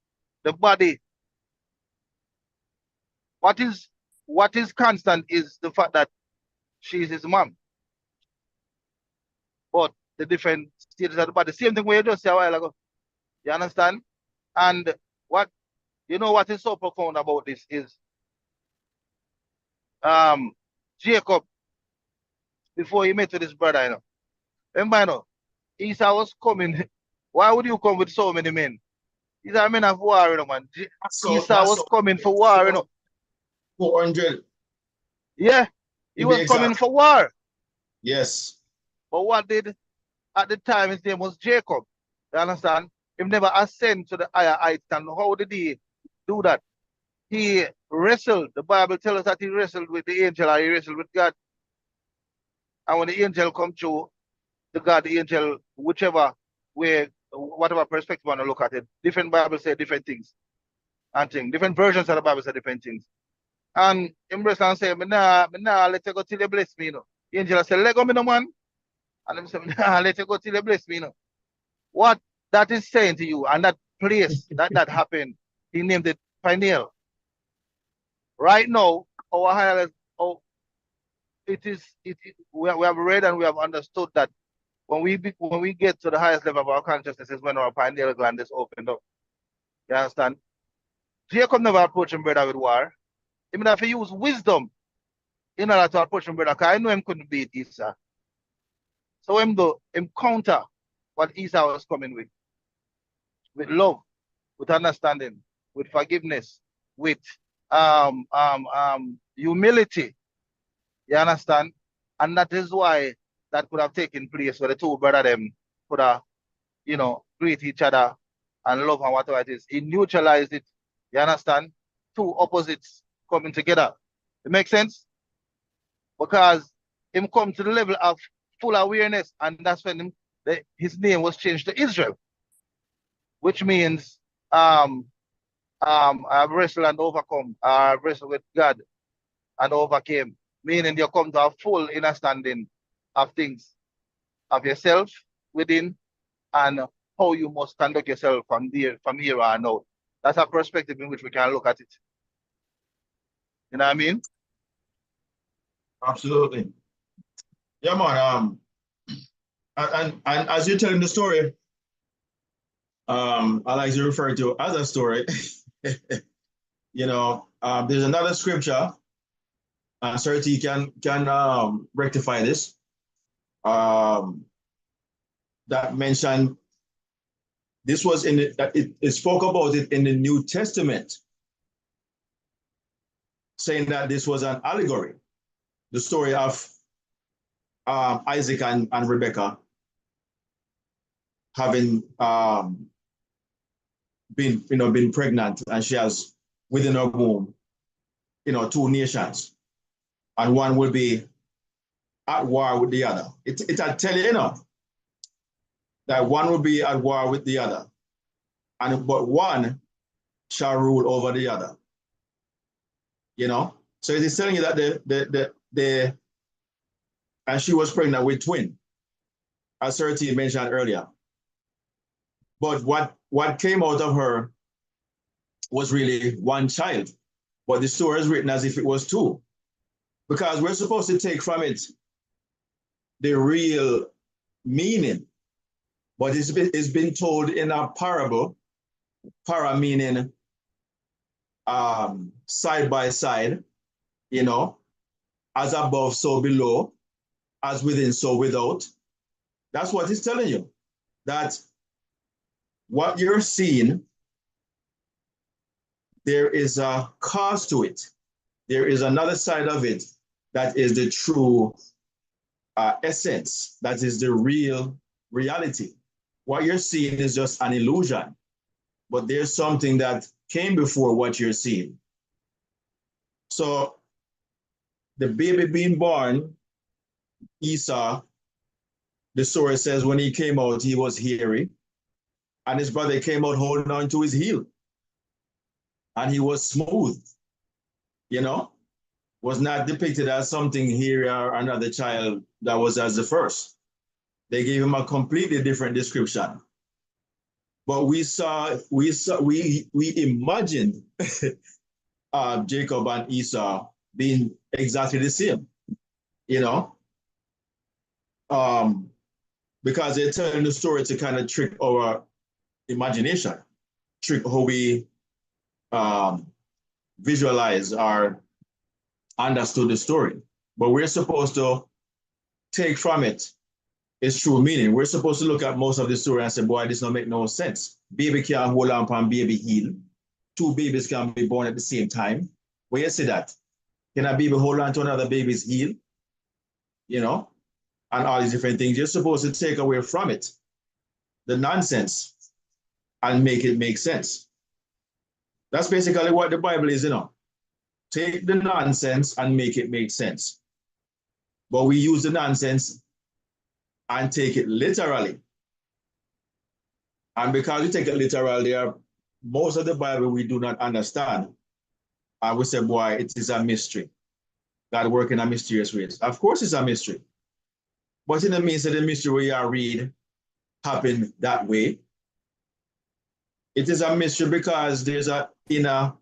the body, what is what is constant is the fact that she's his mom. But the different stages of the body. Same thing we just said a while ago. You understand? And what what is so profound about this is um Jacob, before he met with his brother, remember, Esau was coming. Why would you come with so many men? These are men of war, man. Esau was coming for war, 400. Yeah, he was coming for war. Yes. But what did at the time his name was Jacob? You understand? He never ascended to the higher heights. And how did he do that? He wrestled. The Bible tells us that he wrestled with the angel, or he wrestled with God. And when the angel come through, the angel, whichever way, whatever perspective you want to look at it, different Bibles say different things and things. Different versions of the Bible say different things. And embrace and say, nah, let you go till you bless me, The angel say, let go me, no man. And him say, nah, let you go till you bless me, What that is saying to you, and that place that happened, he named it Pineal. Right now, our higher, oh, we have read and we have understood that when we get to the highest level of our consciousness is when our pineal gland is opened up. You understand? Jacob never approached him brother with war. He may have to use wisdom in order to approach him brother, because I know him couldn't beat Esau. So him counter what Esau was coming with love, with understanding, with forgiveness, with humility. You understand? And that is why that could have taken place where the two brothers them could have, greet each other and love and whatever it is. He neutralized it. You understand? Two opposites coming together. It makes sense? Because him come to the level of full awareness, and that's when his name was changed to Israel, which means I've wrestled and overcome. I've wrestled with God and overcame, meaning you come to a full understanding of things, of yourself within, and how you must conduct yourself from here on out. That's a perspective in which we can look at it. You know what I mean? Absolutely. Yeah, man. And as you're telling the story, I like to refer to as a story. There's another scripture. Certainly can rectify this. That mentioned this was it spoke about it in the New Testament, saying that this was an allegory, the story of Isaac and Rebecca having been pregnant, and she has within her womb, two nations, and one will be at war with the other. It I tell you, that one will be at war with the other, but one shall rule over the other. So it is telling you that and she was pregnant with twin, as Serti mentioned earlier. But what came out of her was really one child, but the story is written as if it was two, because we're supposed to take from it the real meaning, but it's been told in a parable, para meaning side by side, as above, so below, as within, so without. That's what it's telling you, that what you're seeing, there is a cost to it. There is another side of it that is the true essence, that is the real reality. What you're seeing is just an illusion, but there's something that came before what you're seeing. So the baby being born, Esau, the story says when he came out, he was hairy, and his brother came out holding on to his heel. and he was smooth, you know, was not depicted as something here or another child that was as the first. They gave him a completely different description. But we imagined Jacob and Esau being exactly the same, you know, because they're telling the story to kind of trick our imagination, trick how we visualize or understood the story. But we're supposed to take from it its true meaning. We're supposed to look at most of the story and say, boy, this don't make no sense. Baby can't hold on and baby heal. Two babies can be born at the same time. Where you see that? Can a baby hold on to another baby's heel? You know, and all these different things. You're supposed to take away from it the nonsense and make it make sense. That's basically what the Bible is, you know. Take the nonsense and make it make sense. But we use the nonsense and take it literally. And because we take it literally, most of the Bible we do not understand. And we say, boy, it is a mystery. God working in a mysterious ways. Of course it's a mystery. But in the midst of the mystery where you read happen that way, it is a mystery because there's an inner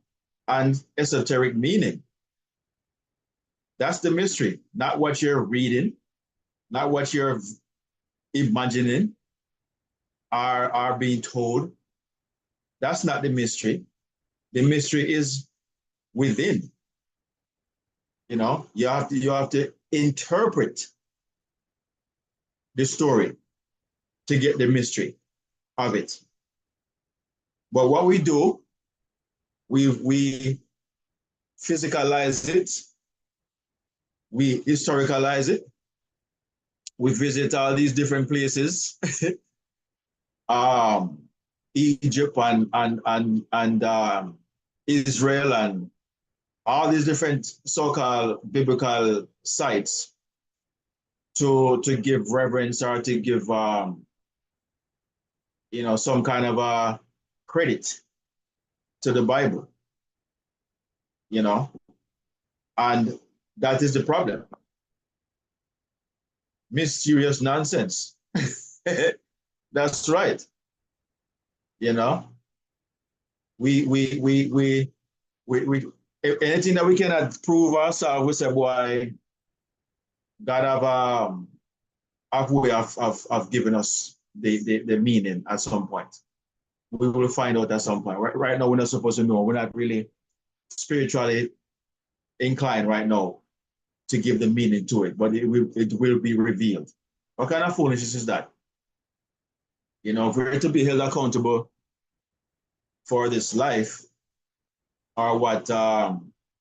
and esoteric meaning. That's the mystery, not what you're reading, not what you're imagining or being told. That's not the mystery. The mystery is within. You know, you have to interpret the story to get the mystery of it. But what we do, we physicalize it, we historicalize it, we visit all these different places, Egypt and Israel and all these different so-called biblical sites to give reverence or to give you know, some kind of a credit to the Bible, you know, and that is the problem. Mysterious nonsense. That's right. You know, we anything that we cannot prove ourselves, we say, boy, God have a way of giving us the meaning at some point. We will find out at some point. Right now, we're not supposed to know. We're not really spiritually inclined right now to give the meaning to it, but it will be revealed. What kind of foolishness is that? You know, if we're to be held accountable for this life, or what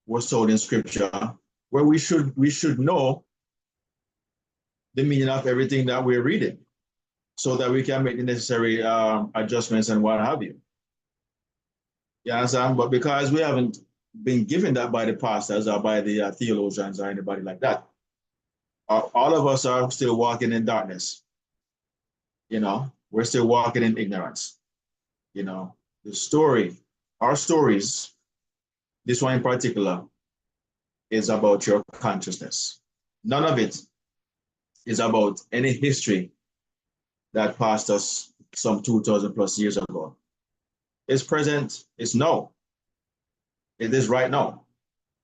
was told in scripture, where we should know the meaning of everything that we're reading, so that we can make the necessary adjustments and what have you. You understand? But because we haven't been given that by the pastors or by the theologians or anybody like that, all of us are still walking in darkness. You know, we're still walking in ignorance. You know, the story, our stories, this one in particular, is about your consciousness. None of it is about any history that passed us some 2,000 plus years ago. It's present, it's now. It is right now.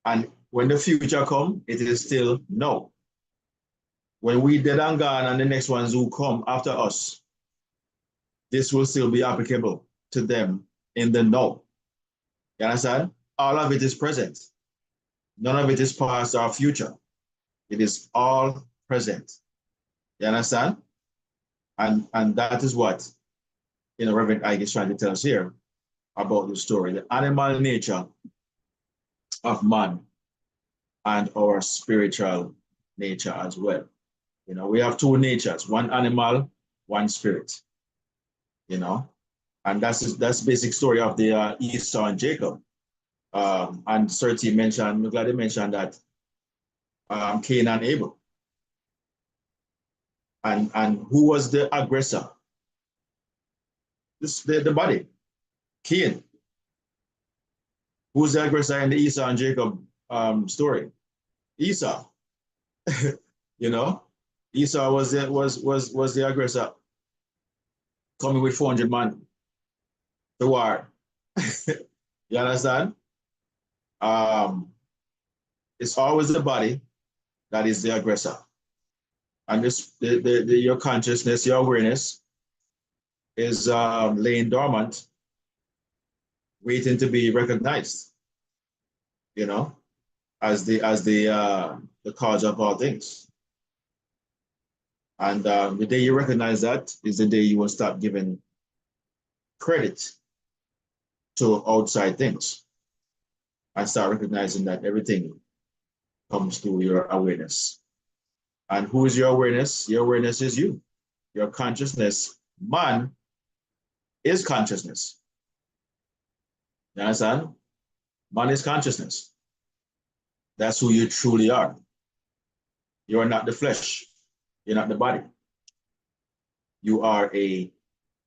And when the future comes, it is still now. When we dead and gone and the next ones who come after us, this will still be applicable to them in the now. You understand? All of it is present. None of it is past or future. It is all present. You understand? And that is what, you know, Reverend Ike is trying to tell us here about the story, the animal nature of man and our spiritual nature as well. You know, we have two natures, one animal, one spirit, you know, and that's basic story of the Esau and Jacob. And Serti mentioned, I'm glad they mentioned that Cain and Abel. And who was the aggressor? The body, Cain. Who's the aggressor in the Esau and Jacob story? Esau. You know, Esau was the aggressor, coming with 400 men to war. You understand? It's always the body that is the aggressor, and your consciousness, your awareness is laying dormant, waiting to be recognized. You know, as the cause of all things. And the day you recognize that is the day you will stop giving credit to outside things and start recognizing that everything comes through your awareness. And who is your awareness? Your awareness is you. Your consciousness, man, is consciousness. You understand? Man is consciousness. That's who you truly are. You are not the flesh. You're not the body. You are a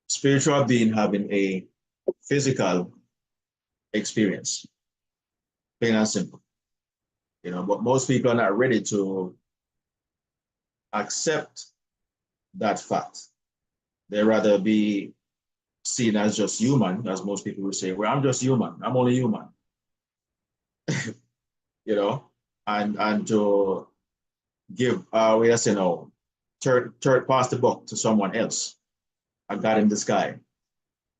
spiritual being having a physical experience. Plain and simple. You know, but most people are not ready to accept that fact. They rather be seen as just human, as most people would say, well, I'm just human. I'm only human. You know, and to give we just, you know, third pass the buck to someone else, a God in the sky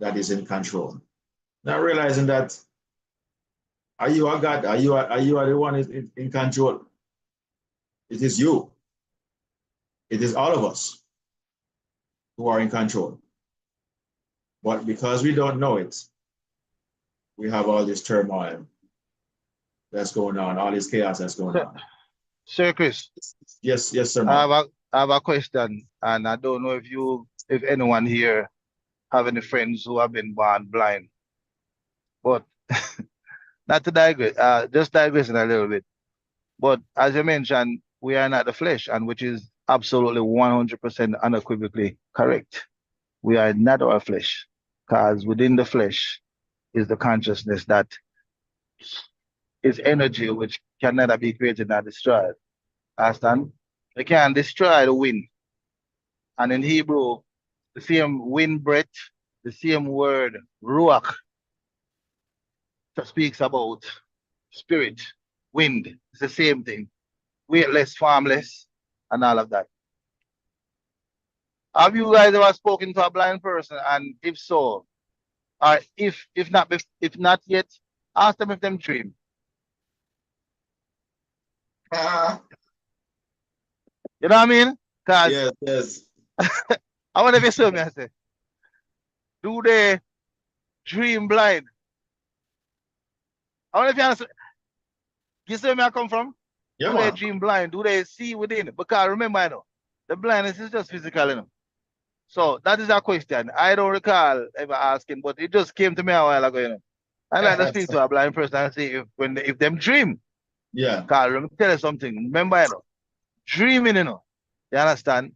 that is in control. Not realizing that, are you a God? Are you the one in control? It is you. It is all of us who are in control. But because we don't know it, we have all this turmoil that's going on, all this chaos that's going on. Sir Chris, Yes, sir. I have a question, and I don't know if anyone here have any friends who have been born blind. But not to digress, just digressing a little bit. But as you mentioned, we are not the flesh, and which is absolutely 100% unequivocally correct. We are not our flesh, because within the flesh is the consciousness that is energy which can neither be created nor destroyed. Understand? We can destroy the wind. And in Hebrew, the same wind breath, the same word, ruach, that speaks about spirit, wind. It's the same thing. Weightless, formless, and all of that. Have you guys ever spoken to a blind person? And if so, or if not yet, ask them if them dream. You know what I mean? Because yes. I wonder if you saw me, I say, do they dream blind? I wonder if you understand. You see where I come from? Yeah, do they man. dream blind? Do they see within? Because remember, I know, the blindness is just physical, you know. So that is a question. I don't recall ever asking, but it just came to me a while ago, you know. I like to speak to a blind person and see if them dream. Yeah. Because let me tell you something. Remember, you know, dreaming, you know, you understand,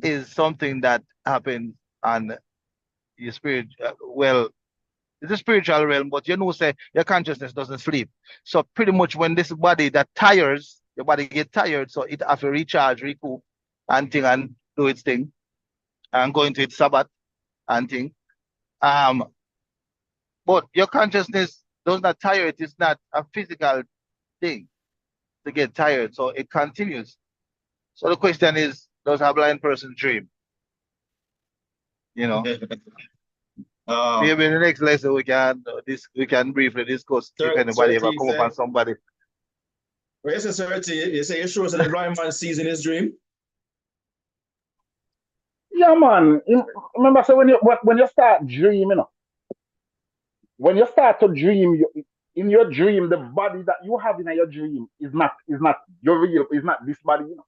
is something that happens on your spirit. Well, it's a spiritual realm, but you know, say your consciousness doesn't sleep. So pretty much when this body that tires, your body get tired, so it have to recharge, recoup, and thing and do its thing, and go into its Sabbath and thing. But your consciousness does not tire. It is not a physical thing to get tired, so it continues. So the question is, does a blind person dream? You know, maybe in the next lesson we can briefly discuss if anybody ever come upon somebody. Well, yes, sir. You say it shows that the blind man sees in his dream. Yeah, man. Remember, so when you start dreaming, when you start to dream, in your dream, the body that you have in your dream is not your real, is not this body, you know.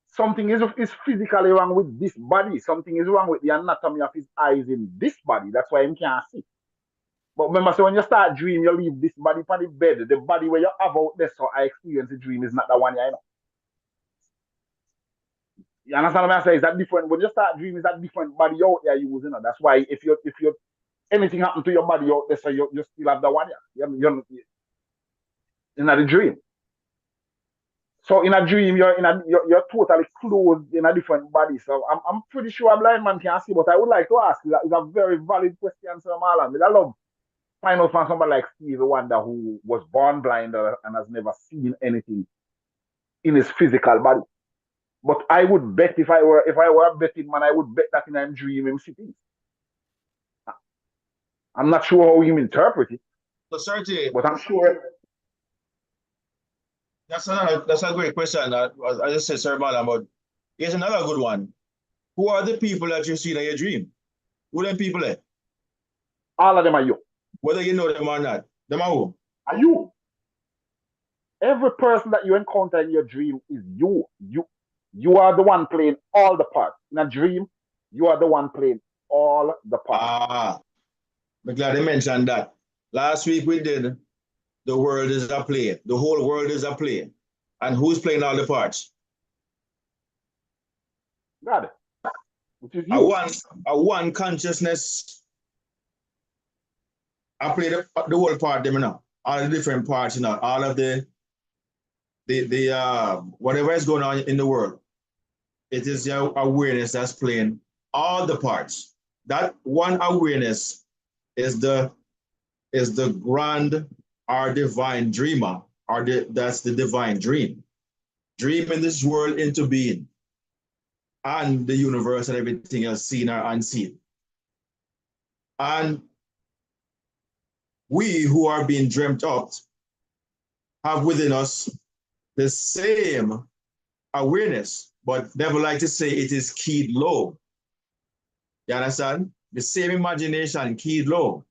Something is physically wrong with this body. Something is wrong with the anatomy of his eyes in this body. That's why he can't see. But remember, so when you start dream, you leave this body on the bed. The body where you have out there, so I experience the dream is not the one you know. You understand what I'm saying? Is that different? When you start dreaming, is that different body out there you know? That's why if you anything happen to your body out there, so you still have the one. You're in the dream. So in a dream, you're totally clothed in a different body. So I'm pretty sure a blind man can see, but I would like to ask you that. It's a very valid question, Sir Marlon. I love find out from somebody like Stevie Wonder who was born blind and has never seen anything in his physical body. But I would bet if I were a betting man, I would bet that in a dream him sitting. I'm not sure how him interpret it. So certainly, but I'm sure. That's a great question. I just said, Sir Malam, but here's another good one. Who are the people that you see in your dream? Who are them people there? All of them are you. Whether you know them or not. Them are who? Are you. Every person that you encounter in your dream is you. You are the one playing all the parts. In a dream, you are the one playing all the parts. I'm glad you mentioned that. Last week we did The World is a Play. The whole world is a play. And who's playing all the parts? Got it. Which is you. A one consciousness. I play the whole part, them, you know. All the different parts, you know. All of the whatever is going on in the world. It is your awareness that's playing all the parts. That one awareness is the grand or divine dreamer, that's the divine dream. Dreaming this world into being and the universe and everything else seen or unseen. And we who are being dreamt up have within us the same awareness, but never like to say it is keyed low. You understand? The same imagination keyed low.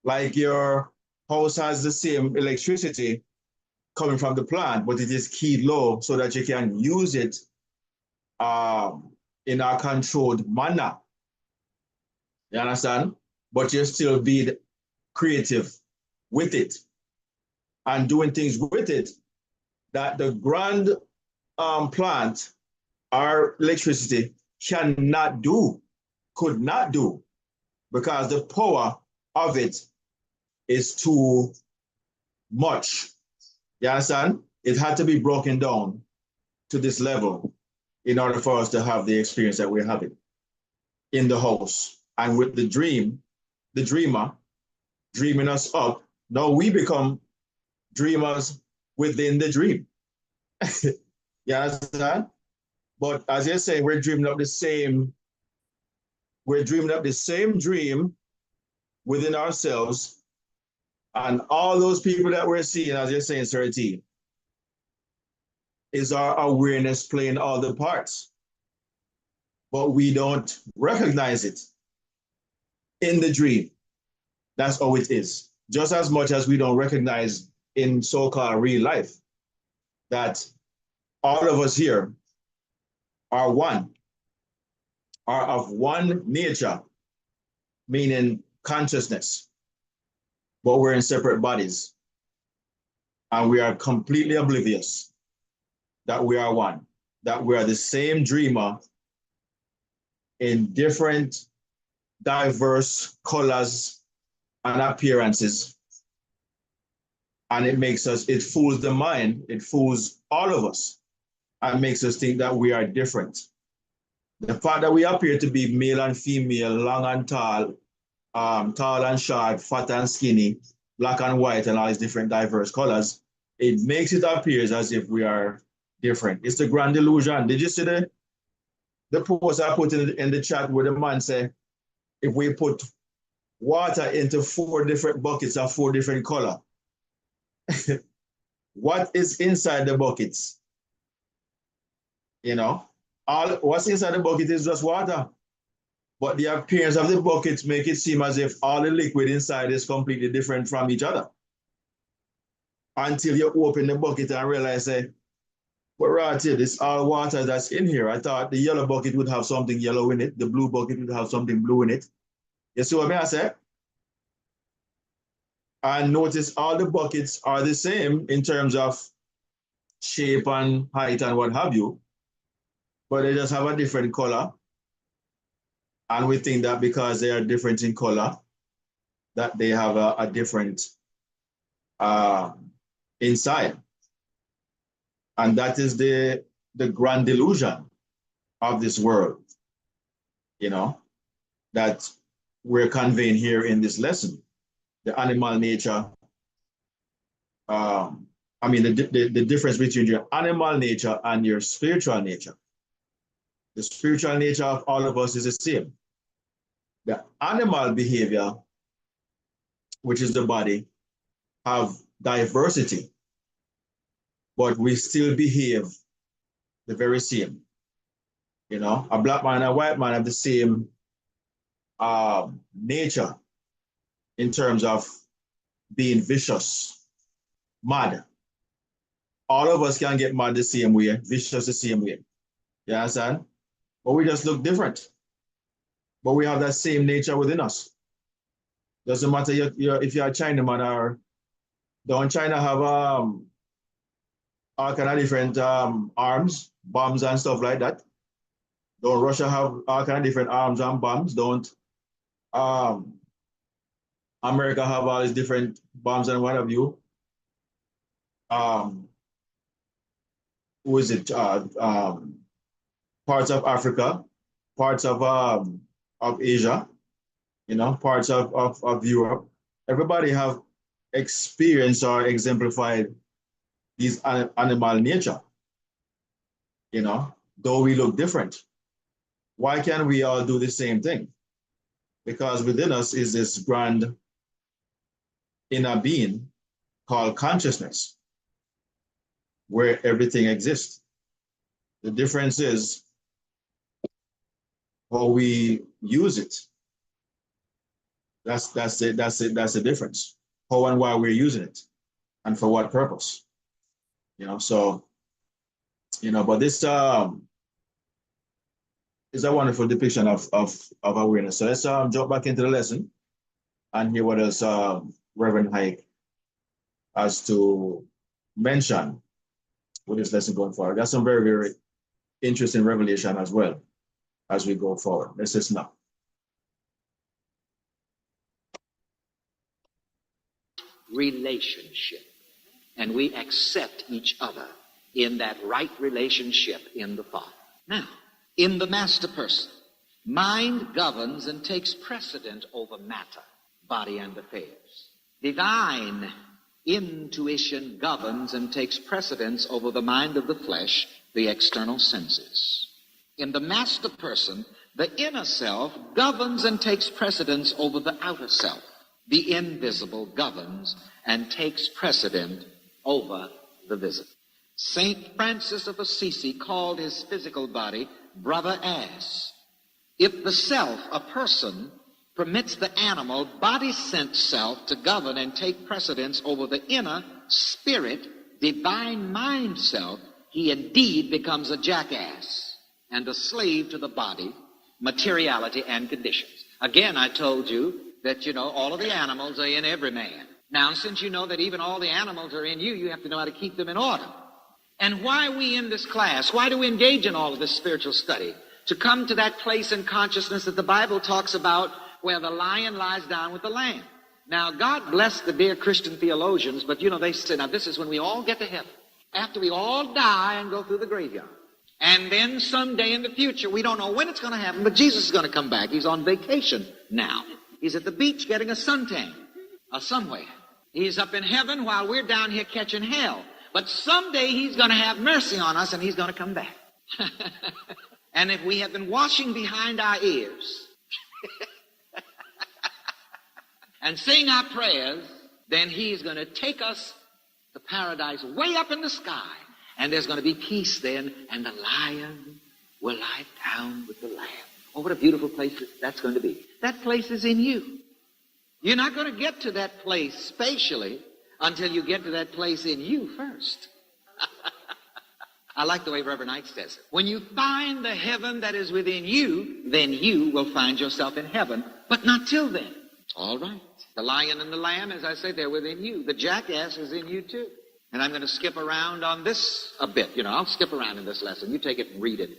Like your house has the same electricity coming from the plant, but it is keyed low so that you can use it in a controlled manner. You understand? But you're still being creative with it and doing things with it that the grand plant or electricity cannot do, could not do, because the power of it is too much. You understand? It had to be broken down to this level in order for us to have the experience that we're having in the house. And with the dreamer dreaming us up, now we become dreamers within the dream. You understand? But as you're saying, we're dreaming up the same dream within ourselves. And all those people that we're seeing, as you're saying, Sir T, is our awareness playing all the parts. But we don't recognize it in the dream. That's how it is. Just as much as we don't recognize in so-called real life that all of us here are one, are of one nature, meaning consciousness, but we're in separate bodies. And we are completely oblivious that we are one, that we are the same dreamer in different, diverse colors and appearances. And it fools the mind, it fools all of us, and makes us think that we are different. The fact that we appear to be male and female, long and tall, tall and short, fat and skinny, black and white, and all these different diverse colors, it makes it appear as if we are different. It's the grand illusion. Did you see the post I put in the chat where the man said, if we put water into 4 different buckets of 4 different colors, what is inside the buckets? You know, what's inside the bucket is just water. But the appearance of the buckets make it seem as if all the liquid inside is completely different from each other. Until you open the bucket and realize, but right here, this all water that's in here. I thought the yellow bucket would have something yellow in it. The blue bucket would have something blue in it. You see what I say? And notice all the buckets are the same in terms of shape and height and what have you, but they just have a different color. And we think that because they are different in color, that they have a different inside. And that is the grand delusion of this world, you know, that we're conveying here in this lesson. The animal nature, the difference between your animal nature and your spiritual nature. The spiritual nature of all of us is the same. The animal behavior, which is the body, have diversity, but we still behave the very same. You know, a black man and a white man have the same nature in terms of being vicious, mad. All of us can get mad the same way, vicious the same way. You understand? But we just look different. But we have that same nature within us. Doesn't matter if you're a Chinaman or don't China have all kind of different arms, bombs and stuff like that? Don't Russia have all kind of different arms and bombs? Don't America have all these different bombs and what have you? Who is it? Parts of Africa, parts of Asia, you know, parts of Europe. Everybody have experienced or exemplified these animal nature, you know, though we look different. Why can't we all do the same thing? Because within us is this grand inner being called consciousness, where everything exists. The difference is how we use it. That's the difference. How and why we're using it, and for what purpose. You know, so but this is a wonderful depiction of awareness. So let's jump back into the lesson and hear what else Reverend Hike has to mention with this lesson going forward. That's some very, very interesting revelation as well as we go forward. Let's listen now. Relationship. And we accept each other in that right relationship in the Father. Now, in the master person, mind governs and takes precedent over matter, body and affairs. Divine intuition governs and takes precedence over the mind of the flesh, the external senses. In the master person, the inner self governs and takes precedence over the outer self. The invisible governs and takes precedent over the visible. St. Francis of Assisi called his physical body brother ass. If the self, a person, permits the animal body-sense self to govern and take precedence over the inner spirit, divine mind self, he indeed becomes a jackass and a slave to the body, materiality, and conditions. Again, I told you that, all of the animals are in every man. Now, since you know that even all the animals are in you, you have to know how to keep them in order. And why are we in this class? Why do we engage in all of this spiritual study? To come to that place in consciousness that the Bible talks about where the lion lies down with the lamb. Now, God bless the dear Christian theologians, but they say, now this is when we all get to heaven. After we all die and go through the graveyard. And then someday in the future, we don't know when it's going to happen, but Jesus is going to come back. He's on vacation now. He's at the beach getting a suntan somewhere. He's up in heaven while we're down here catching hell. But someday he's going to have mercy on us and he's going to come back. And if we have been washing behind our ears and saying our prayers, then he's going to take us to paradise way up in the sky. And there's going to be peace then, and the lion will lie down with the lamb. Oh, what a beautiful place that's going to be. That place is in you. You're not going to get to that place spatially until you get to that place in you first. I like the way Reverend Knight says it. When you find the heaven that is within you, then you will find yourself in heaven, but not till then. All right. The lion and the lamb, as I say, they're within you. The jackass is in you too. And I'm going to skip around on this a bit. I'll skip around in this lesson. You take it and read it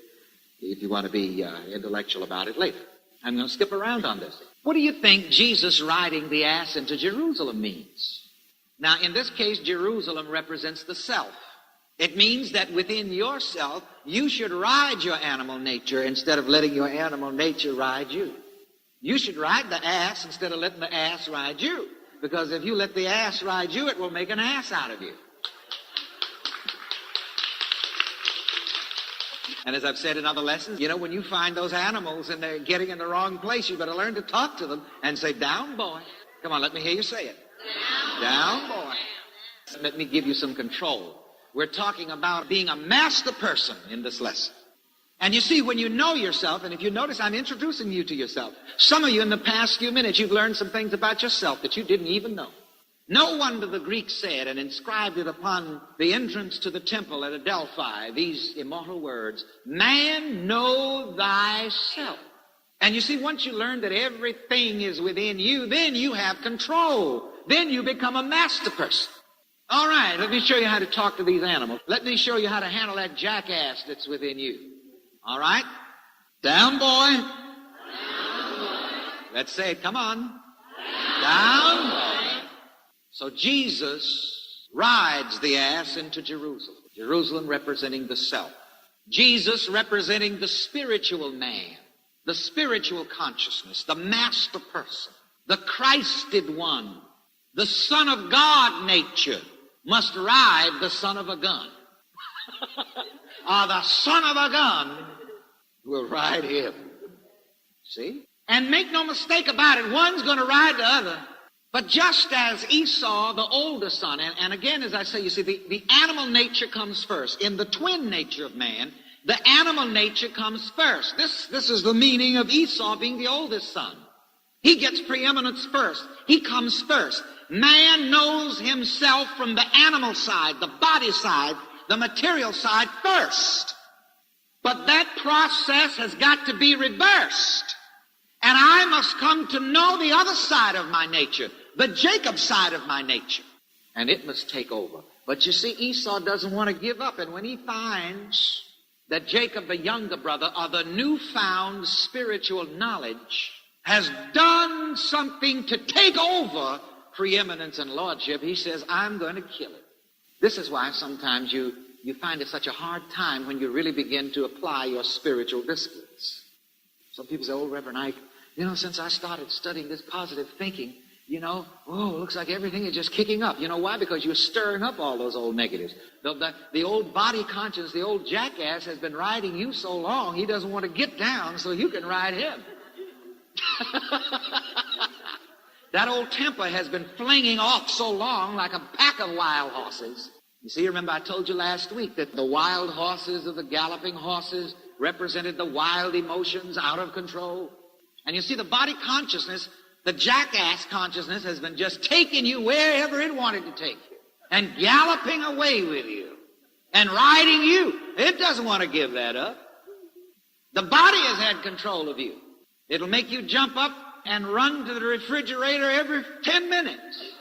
if you want to be intellectual about it later. I'm going to skip around on this. What do you think Jesus riding the ass into Jerusalem means? Now, in this case, Jerusalem represents the self. It means that within yourself, you should ride your animal nature instead of letting your animal nature ride you. You should ride the ass instead of letting the ass ride you. Because if you let the ass ride you, it will make an ass out of you. And as I've said in other lessons, you know, when you find those animals and they're getting in the wrong place, you better learn to talk to them and say, down, boy. Come on, let me hear you say it. Down, boy. Let me give you some control. We're talking about being a master person in this lesson. And you see, when you know yourself, and if you notice, I'm introducing you to yourself. Some of you in the past few minutes, you've learned some things about yourself that you didn't even know. No wonder the Greeks said and inscribed it upon the entrance to the temple at Adelphi, these immortal words, man, know thyself. And you see, once you learn that everything is within you, then you have control. Then you become a master person. All right, let me show you how to talk to these animals. Let me show you how to handle that jackass that's within you. All right? Down, boy. Down, boy. Let's say it. Come on. Down, boy. So Jesus rides the ass into Jerusalem. Jerusalem representing the self. Jesus representing the spiritual man, the spiritual consciousness, the master person, the Christed one, the Son of God nature must ride the son of a gun. Or the son of a gun will ride him. See? And make no mistake about it, one's going to ride the other. But just as Esau, the older son, and again, as I say, you see, the animal nature comes first. In the twin nature of man, the animal nature comes first. This is the meaning of Esau being the oldest son. He gets preeminence first. He comes first. Man knows himself from the animal side, the body side, the material side first. But that process has got to be reversed. And I must come to know the other side of my nature, the Jacob side of my nature. And it must take over. But you see, Esau doesn't want to give up. And when he finds that Jacob, the younger brother, or the newfound spiritual knowledge, has done something to take over preeminence and lordship, he says, I'm going to kill it. This is why sometimes you find it such a hard time when you really begin to apply your spiritual disciplines. Some people say, oh, Reverend Ike, since I started studying this positive thinking, looks like everything is just kicking up. You know why? Because you're stirring up all those old negatives. The old body conscience, the old jackass has been riding you so long, he doesn't want to get down so you can ride him. That old temper has been flinging off so long like a pack of wild horses. You see, remember I told you last week that the wild horses of the galloping horses represented the wild emotions out of control. And you see, the body consciousness, the jackass consciousness, has been just taking you wherever it wanted to take you and galloping away with you and riding you. It doesn't want to give that up. The body has had control of you. It'll make you jump up and run to the refrigerator every 10 minutes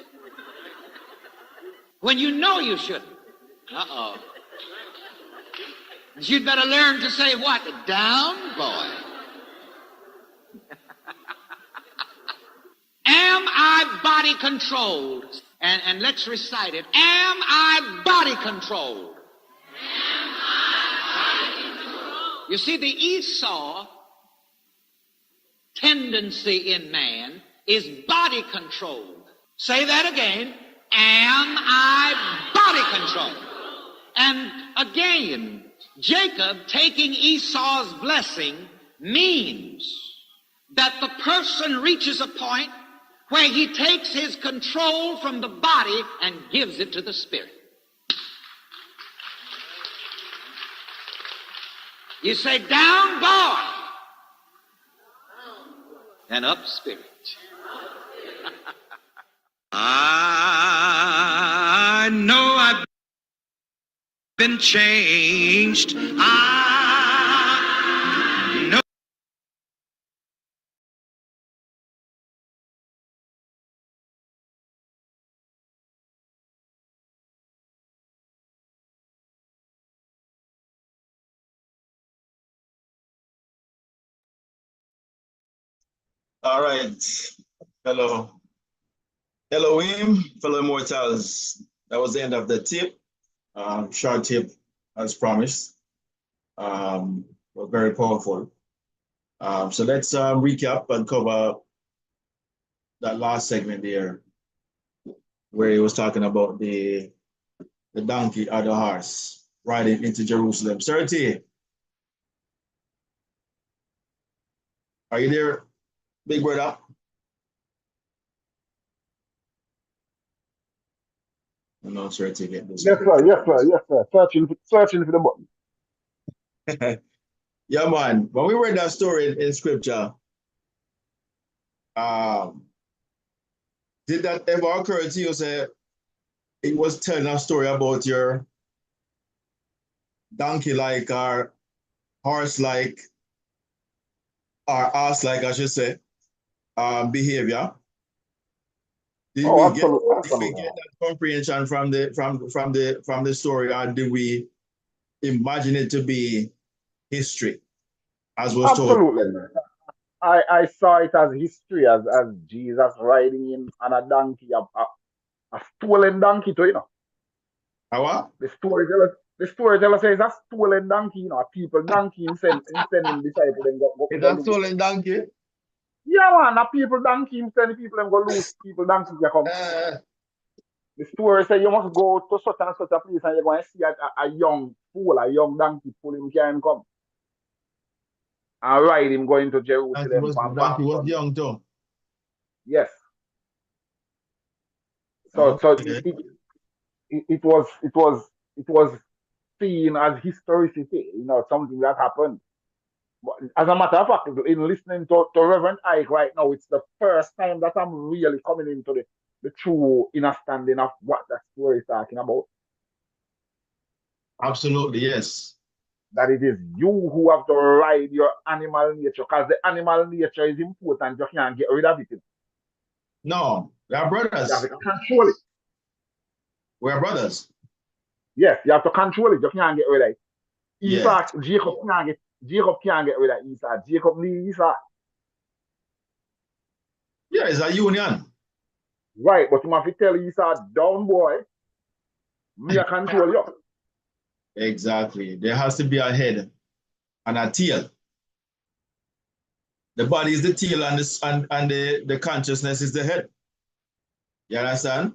when you know you shouldn't. Uh-oh. You'd better learn to say what? Down, boy. Am I body controlled? And let's recite it. Am I body controlled? Am I body controlled? You see, the Esau tendency in man is body controlled. Say that again. Am I body controlled? And again, Jacob taking Esau's blessing means that the person reaches a point where he takes his control from the body and gives it to the spirit. You say, down, boy, and up, spirit. I know I've been changed. I know. All right. Hello. Elohim, fellow immortals. That was the end of the tip. Short tip, as promised. But very powerful. So let's recap and cover that last segment there, where he was talking about the donkey or the horse riding into Jerusalem. Serti, are you there, big brother? I'm not sure to get this. Yes, sir. Yes, sir. Yes, sir. Searching for the button. Yeah, man. When we read that story in scripture, did that ever occur to you? Say it was telling a story about your donkey-like or horse-like or ass-like, I should say, behavior. Did Oh, we get absolutely, did we absolutely. get that comprehension from the story, or did we imagine it to be history, as was told? Absolutely, man. I saw it as history, as Jesus riding in on a donkey, a stolen donkey too, you know. How? The storyteller says a stolen donkey, you know, a people donkey him send him disciple and Is go that lose. stolen donkey? Yeah, man, a people donkey him send the people and go lose. People donkey they come. The story says you must go to such and such a place and you're going to see a young fool, a young donkey pull him carry him come and ride him going to Jerusalem from Donkey Palm was Sunday. young too. Yes. So Okay. it was seen as historicity, you know, something that happened. But as a matter of fact, in listening to Reverend Ike right now, it's the first time that I'm really coming into the true understanding of what that story is talking about. Absolutely, yes. That it is you who have to ride your animal nature, because the animal nature is important. You can't get rid of it. No, we are You have brothers. to control it. We are brothers. Yes, you have to control it. You can't get rid of it. Yeah. Jacob can't get rid of Esau. Jacob needs Esau. Yeah, it's a union. Right, but you have to tell Esau, down boy, me I control you. Exactly. There has to be a head and a tail. The body is the tail and the consciousness is the head. You understand?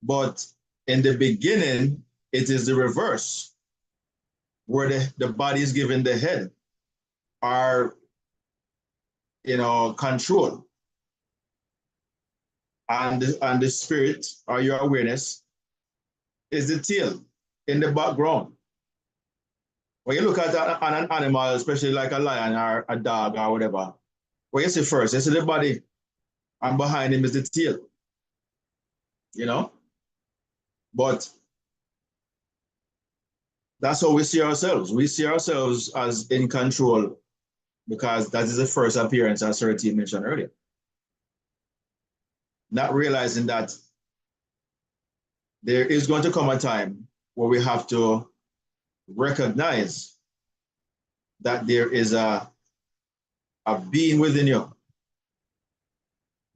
But in the beginning, it is the reverse, where the body is given the head, or control. And the spirit, or your awareness, is the tail in the background. When you look at an animal, especially like a lion or a dog or whatever, what you see first, you see the body, and behind him is the tail. You know? But that's how we see ourselves. We see ourselves as in control because that is the first appearance, as Sir T mentioned earlier. Not realizing that there is going to come a time where we have to recognize that there is a being within you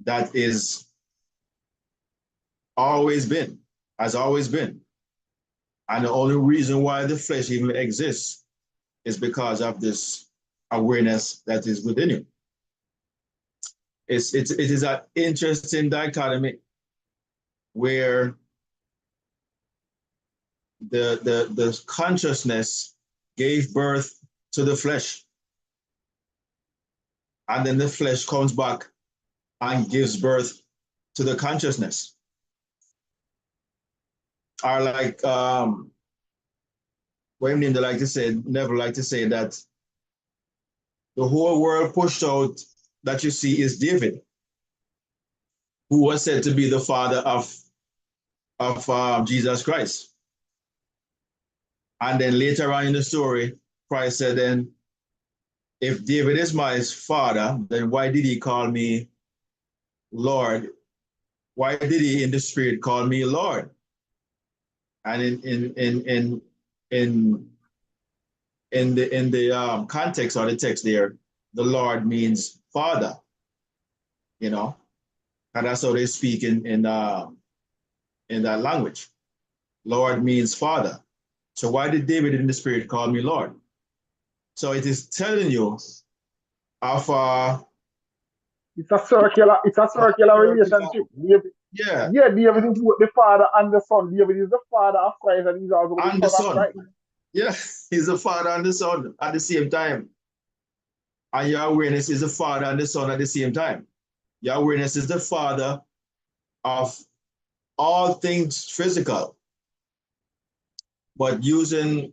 that is always been, has always been. And the only reason why the flesh even exists is because of this awareness that is within you. It is an interesting dichotomy where the consciousness gave birth to the flesh. And then the flesh comes back and gives birth to the consciousness. Or like William never like to say that the whole world pushed out that you see is David, who was said to be the father of Jesus Christ. And then later on in the story, Christ said, then, if David is my father, then why did he call me Lord? Why did he in the spirit call me Lord? And in the context or the text there, the Lord means father. you know, and that's how they speak in that language. Lord means father. So why did David in the spirit call me Lord? So it is telling you of it's a circular relationship. David, yeah, yeah, David is both the father and the son. David is the father of Christ and he's also the and the son of son. Christ. Yeah, he's the father and the son at the same time. And your awareness is the father and the son at the same time. Your awareness is the father of all things physical, but using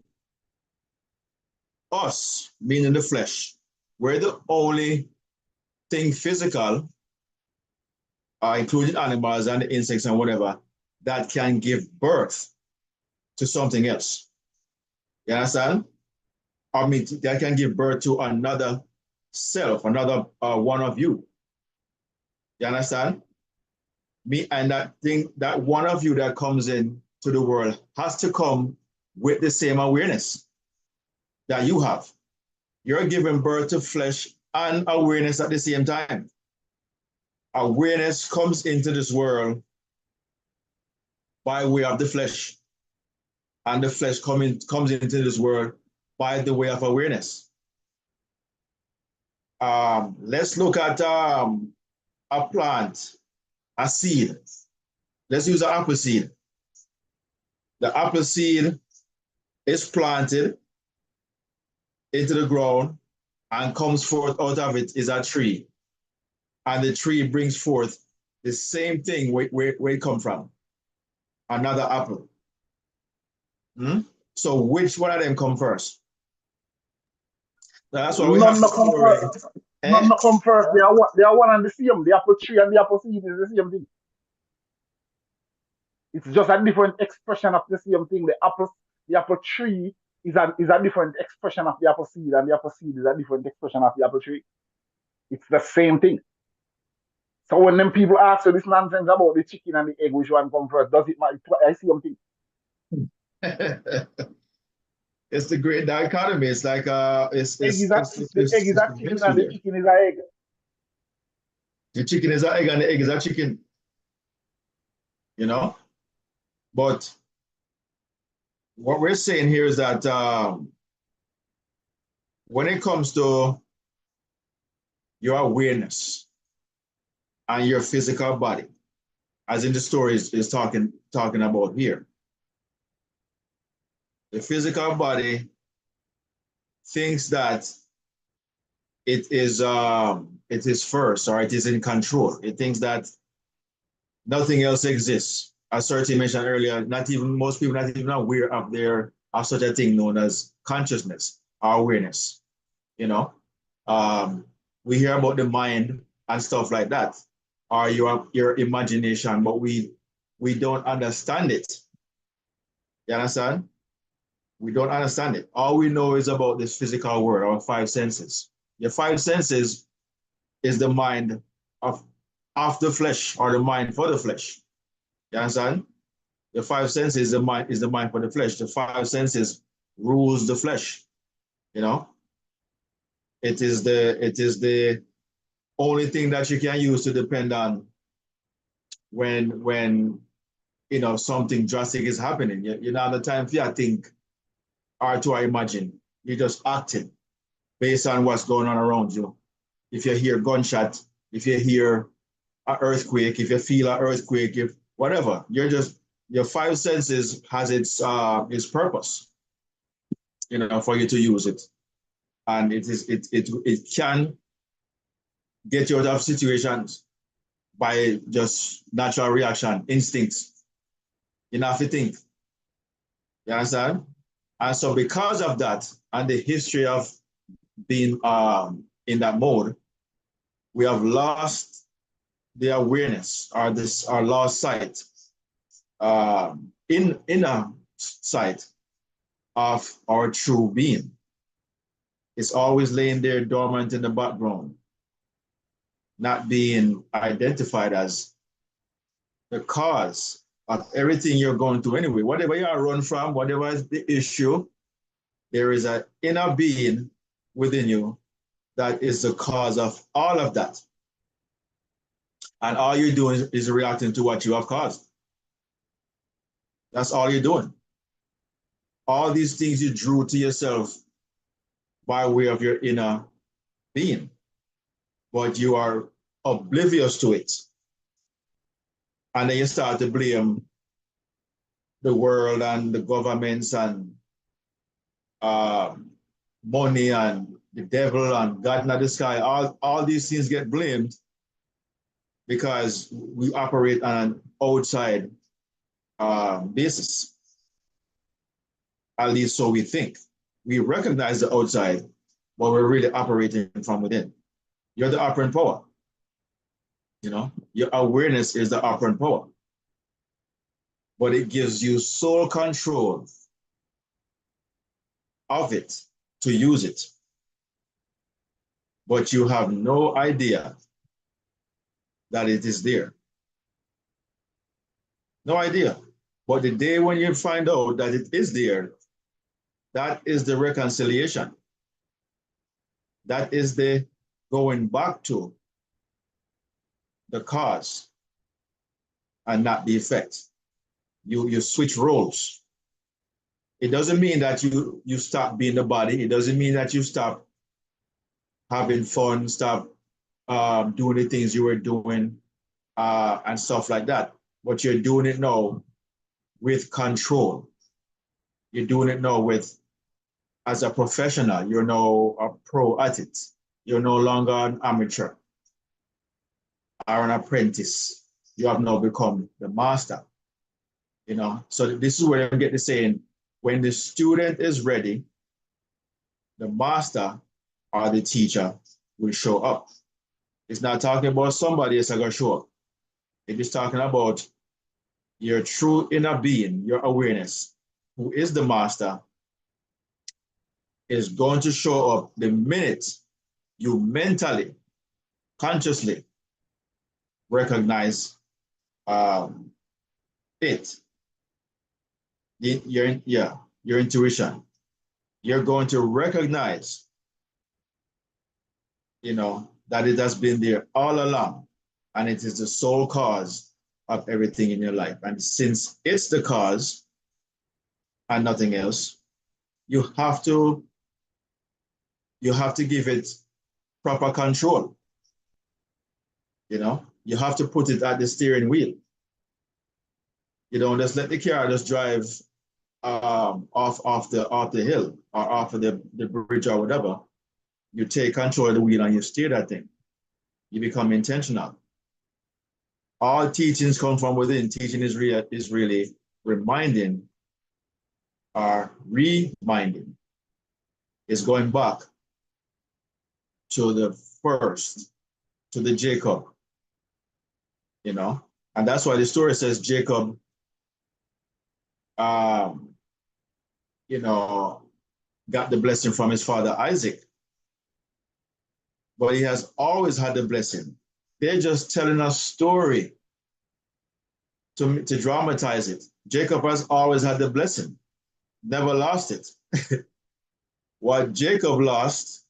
us, meaning the flesh. We're the only thing physical, including animals and the insects and whatever, that can give birth to something else. You understand? I mean, that can give birth to another self, another one of you. You understand? Me and that thing, that one of you that comes in to the world has to come with the same awareness that you have. You're giving birth to flesh and awareness at the same time. Awareness comes into this world by way of the flesh, and the flesh comes into this world by the way of awareness. Let's look at a plant, a seed. Let's use an apple seed. The apple seed is planted into the ground and comes forth out of it is a tree. And the tree brings forth the same thing where it come from, another apple. So which one of them come first? Now, that's why we have None the no come story. first. None no come first. They are one and the same. The apple tree and the apple seed is the same thing. It's just a different expression of the same thing. The apple tree is a different expression of the apple seed, and the apple seed is a different expression of the apple tree. It's the same thing. So when them people ask you this nonsense about the chicken and the egg, which one come first, does it matter? I see something. It's the great dichotomy. It's like The egg is a chicken and the chicken is an egg. The chicken is an egg and the egg is a chicken. You know? But what we're saying here is that when it comes to your awareness and your physical body, as in the story is talking about here, the physical body thinks that it is first, or it is in control. It thinks that nothing else exists. As Certi mentioned earlier, most people not even aware of such a thing known as consciousness or awareness. You know, we hear about the mind and stuff like that, or your imagination, but we don't understand it. You understand? We don't understand it. All we know is about this physical world, our five senses. Your five senses is the mind of the flesh, or the mind for the flesh. You understand? The five senses is the mind for the flesh. The five senses rules the flesh. You know, it is the only thing that you can use to depend on when something drastic is happening. You know, the time for you think or to imagine. You're just acting based on what's going on around you. If you hear gunshot, if you hear an earthquake, if you feel an earthquake, if whatever, your five senses has its purpose, for you to use it, and it can get you out of situations by just natural reaction, instincts. You have to think. You understand? And so because of that, and the history of being in that mode, we have lost the awareness, or lost sight, inner sight of our true being. It's always laying there dormant in the background, not being identified as the cause of everything you're going through anyway. Whatever you are run from, whatever is the issue, there is an inner being within you that is the cause of all of that. And all you're doing is reacting to what you have caused. That's all you're doing. All these things you drew to yourself by way of your inner being, but you are oblivious to it. And then you start to blame the world and the governments and money and the devil and God in the sky. All these things get blamed because we operate on an outside basis. At least so we think. We recognize the outside, but we're really operating from within. You're the operant power. You know, your awareness is the operant power. But it gives you sole control of it to use it. But you have no idea that it is there. No idea. But the day when you find out that it is there, that is the reconciliation. That is the going back to the cause and not the effect. You switch roles. It doesn't mean that you stop being the body. It doesn't mean that you stop having fun, stop doing the things you were doing and stuff like that. But you're doing it now with control. You're doing it now as a professional. You're now a pro at it. You're no longer an amateur or an apprentice. You have now become the master. You know, so this is where I get the saying, when the student is ready, the master or the teacher will show up. It's not talking about somebody else going to show up. It is talking about your true inner being, your awareness, who is the master, is going to show up the minute you mentally, consciously recognize it. Your intuition. You're going to recognize, you know, that it has been there all along, and it is the sole cause of everything in your life. And since it's the cause and nothing else, you have to give it proper control. You know, you have to put it at the steering wheel. You don't just let the car just drive off the hill or off of the bridge or whatever. You take control of the wheel and you steer that thing. You become intentional. All teachings come from within. Teaching is really reminding or reminding. It's going back to the first, to the Jacob, you know? And that's why the story says Jacob, you know, got the blessing from his father Isaac. But he has always had the blessing. They're just telling a story to dramatize it. Jacob has always had the blessing, never lost it. What Jacob lost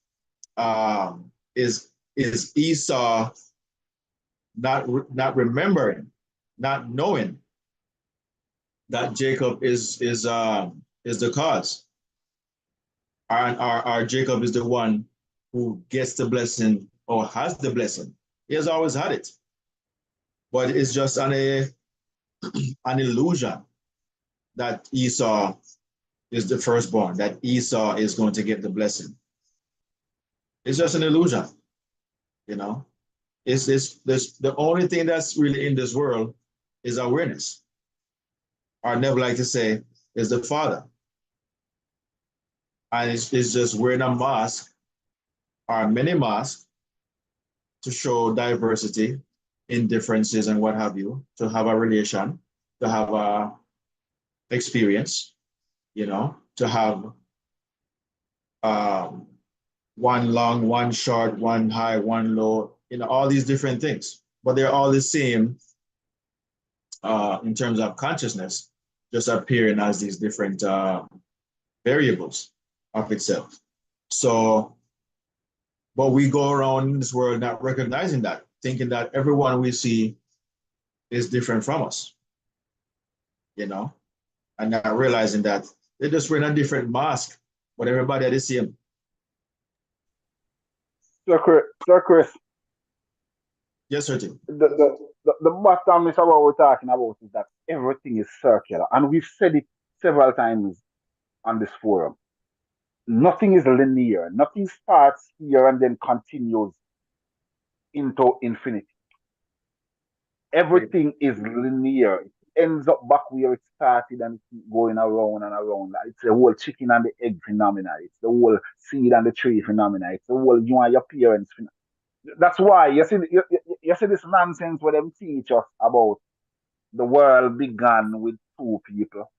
is Esau not remembering, not knowing that Jacob is the cause. Our Jacob is the one who gets the blessing or has the blessing. He has always had it. But it's just an illusion that Esau is the firstborn, that Esau is going to get the blessing. It's just an illusion, you know. It's the only thing that's really in this world is awareness. Or I never like to say is the Father. And it's just wearing a mask or many masks to show diversity in differences and what have you, to have a relation, to have a experience, you know, to have one long, one short, one high, one low, you know, all these different things. But they're all the same in terms of consciousness, just appearing as these different variables of itself. So, but we go around in this world not recognizing that. thinking that everyone we see is different from us, you know, and not realizing that they're just wearing a different mask, but everybody are the same. Sir Chris, Yes, sir, Tim. the bottom is what we're talking about is that everything is circular. And we've said it several times on this forum. Nothing is linear. Nothing starts here and then continues into infinity. Everything is linear. It ends up back where it started and keep going around and around. It's the whole chicken and the egg phenomena. It's the whole seed and the tree phenomena. It's the whole you and your parents phenomena. That's why you see this nonsense where them teach us about the world began with two people.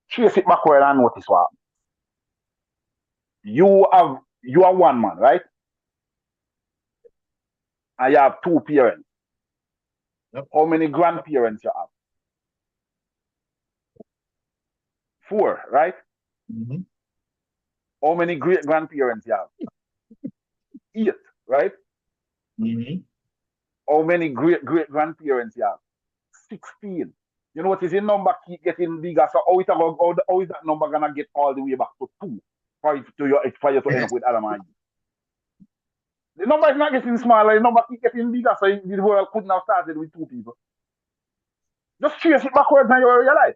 Trace it backward and notice what happened. You are one man, right? And you have two parents. Yep. How many grandparents you have? 4, right? Mm-hmm. How many great grandparents you have? 8, right? Mm-hmm. How many great grandparents you have? 16. You notice your number keep getting bigger. So how is that number gonna get all the way back to 2 for you to end up with Adam and Eve? The number is not getting smaller, the number keep getting bigger, so the world couldn't have started with 2 people. Just trace it backwards and you realize.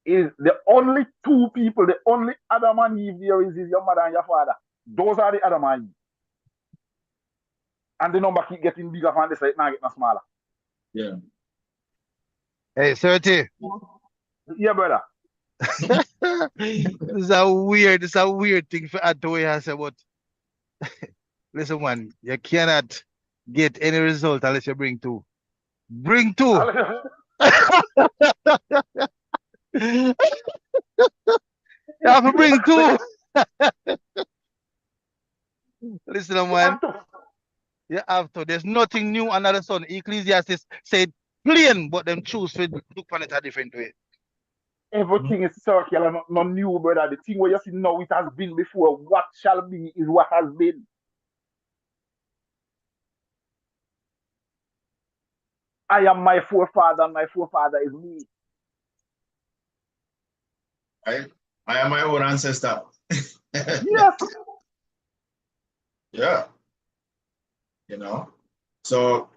Is the only 2 people, the only Adam and Eve there is your mother and your father. Those are the Adam and Eve. And the number keep getting bigger from this side, now getting smaller. Yeah. Hey, 30. Yeah, brother. This is a weird thing for add to what you say, but listen, man, you cannot get any result unless you bring 2. Bring 2. You have to bring 2. Listen, man. You have to. There's nothing new under the sun. Ecclesiastes said plain, but them choose to look on it a different way. Everything is circular, not new, brother. The thing where you see now, it has been before. What shall be is what has been. I am my forefather, and my forefather is me. I am my own ancestor. Yes. Yeah. You know, so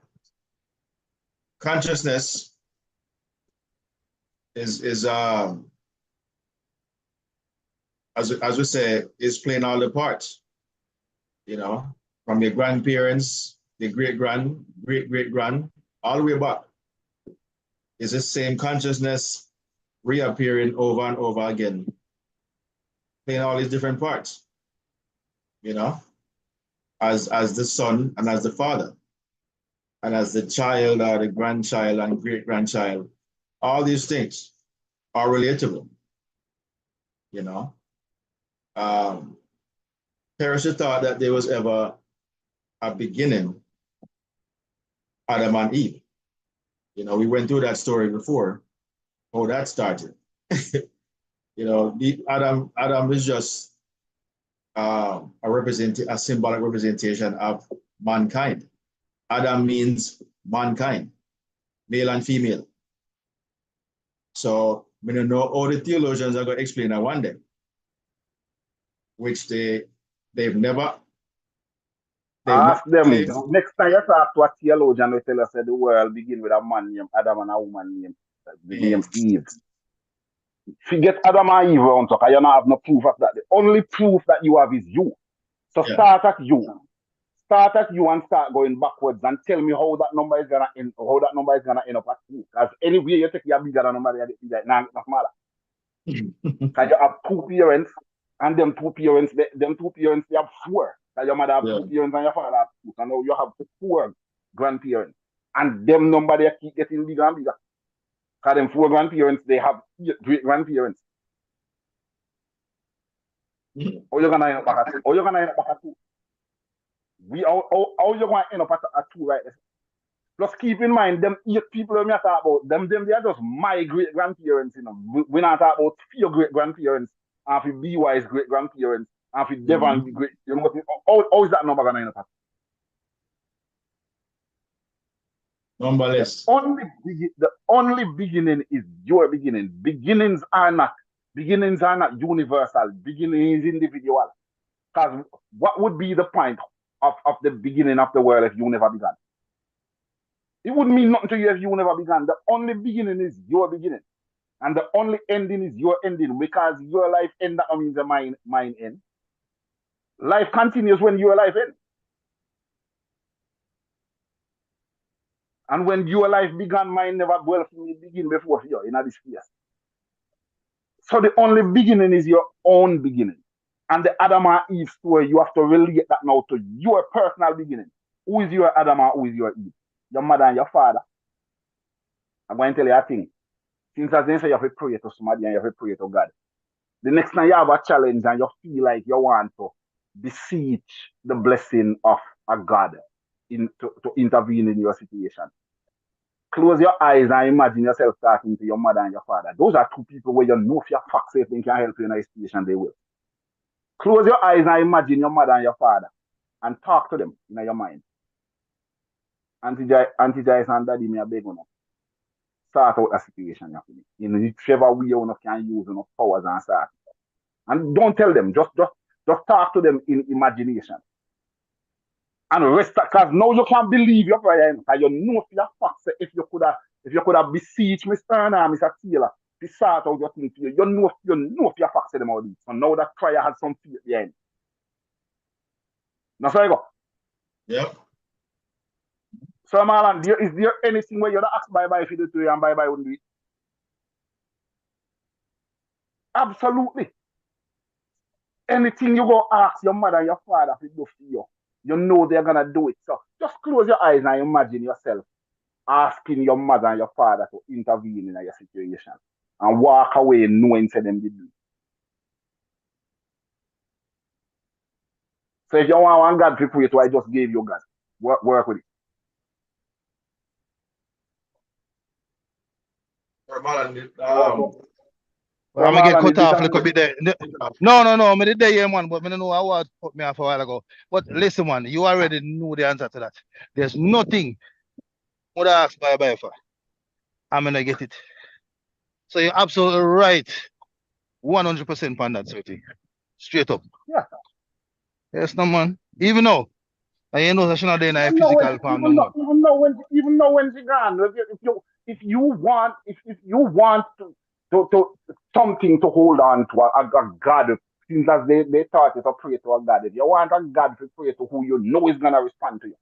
consciousness is as we say, is playing all the parts, you know, from your grandparents, the great grand, all the way back. Is the same consciousness reappearing over and over again, playing all these different parts, you know, as the son and as the father, and as the child or the grandchild and great grandchild. All these things are relatable, you know. Parents thought that there was ever a beginning, Adam and Eve. You know, we went through that story before, how that started. You know, Adam is just a symbolic representation of mankind. Adam means mankind, male and female. So we don't know all the theologians are going to explain that one day, which they've never. Ask them. Next time you talk to a theologian, they tell us that the world begin with a man named Adam and a woman named Eve. Forget Adam and Eve around, so you don't have no proof of that. The only proof that you have is you. So start at you. Start at you and start going backwards and tell me how that number is gonna end up at 2. Because anyway you take your bigger number, you get bigger, now get smaller. Because you have 2 parents, and them 2 parents, they have 4. Because your mother have 2 parents and your father have 2. So now you have 4 grandparents. And them number they keep getting bigger and bigger. Because them 4 grandparents, they have 8 great grandparents. How you gonna end up back at 2? How you gonna end up back at 2? How you gonna end up at 2 right there? Plus keep in mind, them 8 people we are talking about, them they are just my great grandparents, you know. We're not talking about 4 great grandparents and for BY's great grandparents And if Devon, you know, how is that number going to end up? Numberless. The only beginning is your beginning. Beginnings are not universal. Beginning is individual. Because what would be the point of the beginning of the world if you never began? It wouldn't mean nothing to you if you never began. The only beginning is your beginning. And the only ending is your ending. Because your life end, that means the mine end. Life continues when your life ends. And when your life began, mine never well begin before you in this case. So the only beginning is your own beginning. And the Adam and Eve story, you have to relate that now to your personal beginning. Who is your Adam and who is your Eve? Your mother and your father. I'm going to tell you a thing. Since as they say you have to pray to somebody and you have to pray to God. The next time you have a challenge and you feel like you want to beseech the blessing of a God to intervene in your situation. Close your eyes and imagine yourself talking to your mother and your father. Those are two people where you know if your facts if they can help you in a situation, they will. Close your eyes and imagine your mother and your father and talk to them in your mind. Auntie Joyce and Daddy, me a beg you. Start out a situation in whichever way you can use enough powers and start. And don't tell them, just talk to them in imagination. And rest, because now you can believe your prayer, because you know for your facts if you could have beseech Mr. Erna and Mr. Taylor to sort out your thing for you, you know for your facts them all. So now that prayer has some faith behind. Now so you go. Yep. So Marlon, is there anything where you don't ask bye-bye if you do to you and bye-bye wouldn't do it? Absolutely. Anything you go ask your mother and your father to do for you, you know they're gonna do it. So just close your eyes and imagine yourself asking your mother and your father to intervene in your situation and walk away knowing to them did do it. So if you want God to pray to, I just gave you God. Work with it. Well, I'm gonna get cut off a little bit there. No, I'm there, yeah, man, but I don't know how to put me off a while ago. But listen, man, you already knew the answer to that. There's nothing what I ask bye for. I'm gonna get it. So you're absolutely right. 100% on that, sort thing. Straight up. Yeah. Yes, no, man. Even though, I know that she's not there in a physical form no more. Even though when she gone, if you want to something to hold on to a God, since as they taught you to pray to a God, if you want a God to pray to who you know is gonna respond to you,